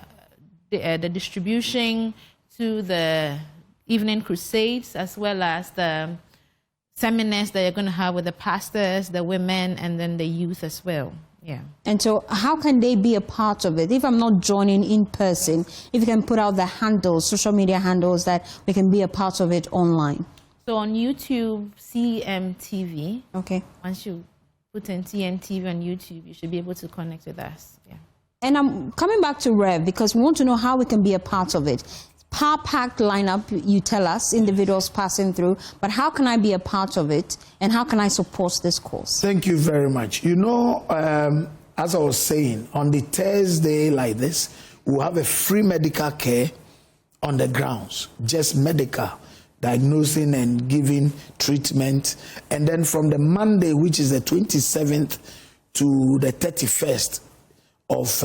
distribution to the evening crusades, as well as the seminars that you're going to have with the pastors, the women, and then the youth as well. Yeah. And so how can they be a part of it? If I'm not joining in person, if you can put out the handles, social media handles, that we can be a part of it online. So on YouTube, CMTV. Okay. Once you put in CMTV on YouTube, you should be able to connect with us. Yeah. And I'm coming back to Rev because we want to know how we can be a part of it. Power-packed lineup, you tell us, individuals passing through, but how can I be a part of it, and how can I support this cause? Thank you very much. You know, as I was saying, on the Thursday like this, we'll have a free medical care on the grounds, just medical, diagnosing and giving treatment. And then from the Monday, which is the 27th to the 31st of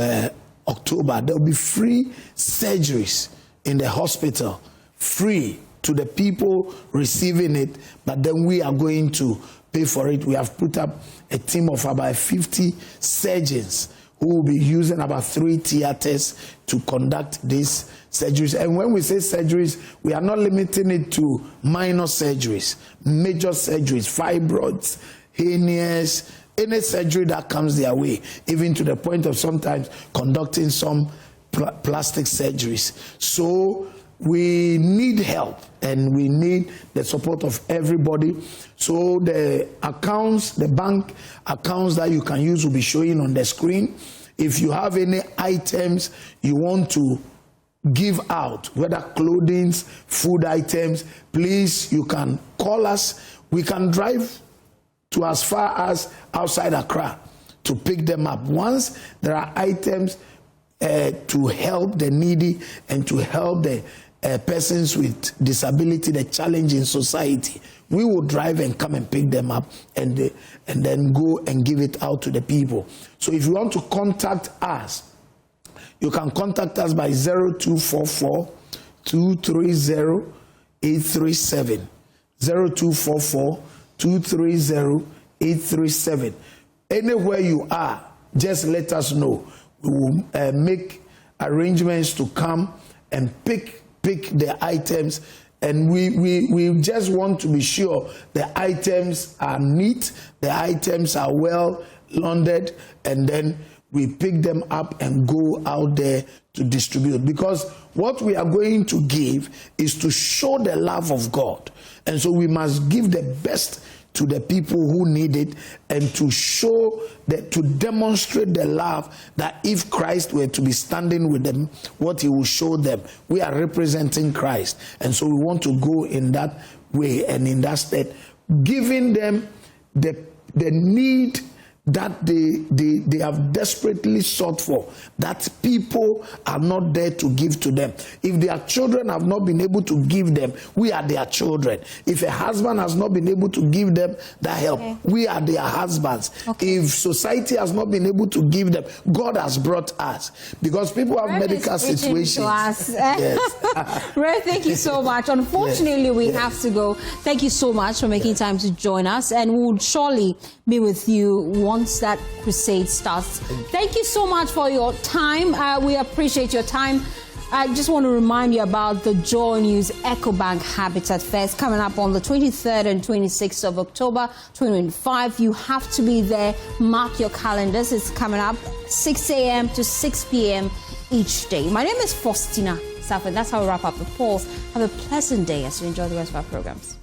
October, there will be free surgeries in the hospital, free to the people receiving it, but then we are going to pay for it. We have put up a team of about 50 surgeons who will be using about 3 theaters to conduct these surgeries. And when we say surgeries, we are not limiting it to minor surgeries, major surgeries, fibroids, hernias, any surgery that comes their way, even to the point of sometimes conducting some plastic surgeries. So we need help and we need the support of everybody. So the accounts, the bank accounts that you can use will be showing on the screen. If you have any items you want to give out, whether clothing, food items, please, you can call us. We can drive to as far as outside Accra to pick them up. Once there are items to help the needy and to help the persons with disability, the challenge in society, we will drive and come and pick them up and then go and give it out to the people. So if you want to contact us, you can contact us by 0244 230 837. 0244 230 837. Anywhere you are, just let us know. We will make arrangements to come and pick the items, and we just want to be sure the items are neat, the items are well laundered, and then we pick them up and go out there to distribute. Because what we are going to give is to show the love of God. And so we must give the best to the people who need it, and to show that, to demonstrate the love that if Christ were to be standing with them, what he will show them. We are representing Christ. And so we want to go in that way and in that state, giving them the need that they have desperately sought for, that people are not there to give to them. If their children have not been able to give them, we are their children. If a husband has not been able to give them that help, we are their husbands. If society has not been able to give them, God has brought us. Because people have medical situations. Yes. Ray, thank you so much. Unfortunately, we have to go. Thank you so much for making time to join us, and we will surely be with you once that crusade starts. Thank you so much for your time. We appreciate your time. I just want to remind you about the Joy News EcoBank Habitat Fest coming up on the 23rd and 26th of October 2025. You have to be there. Mark your calendars. It's coming up 6 a.m. to 6 p.m. each day. My name is Faustina Safford. That's how we wrap up the polls. Have a pleasant day as you enjoy the rest of our programs.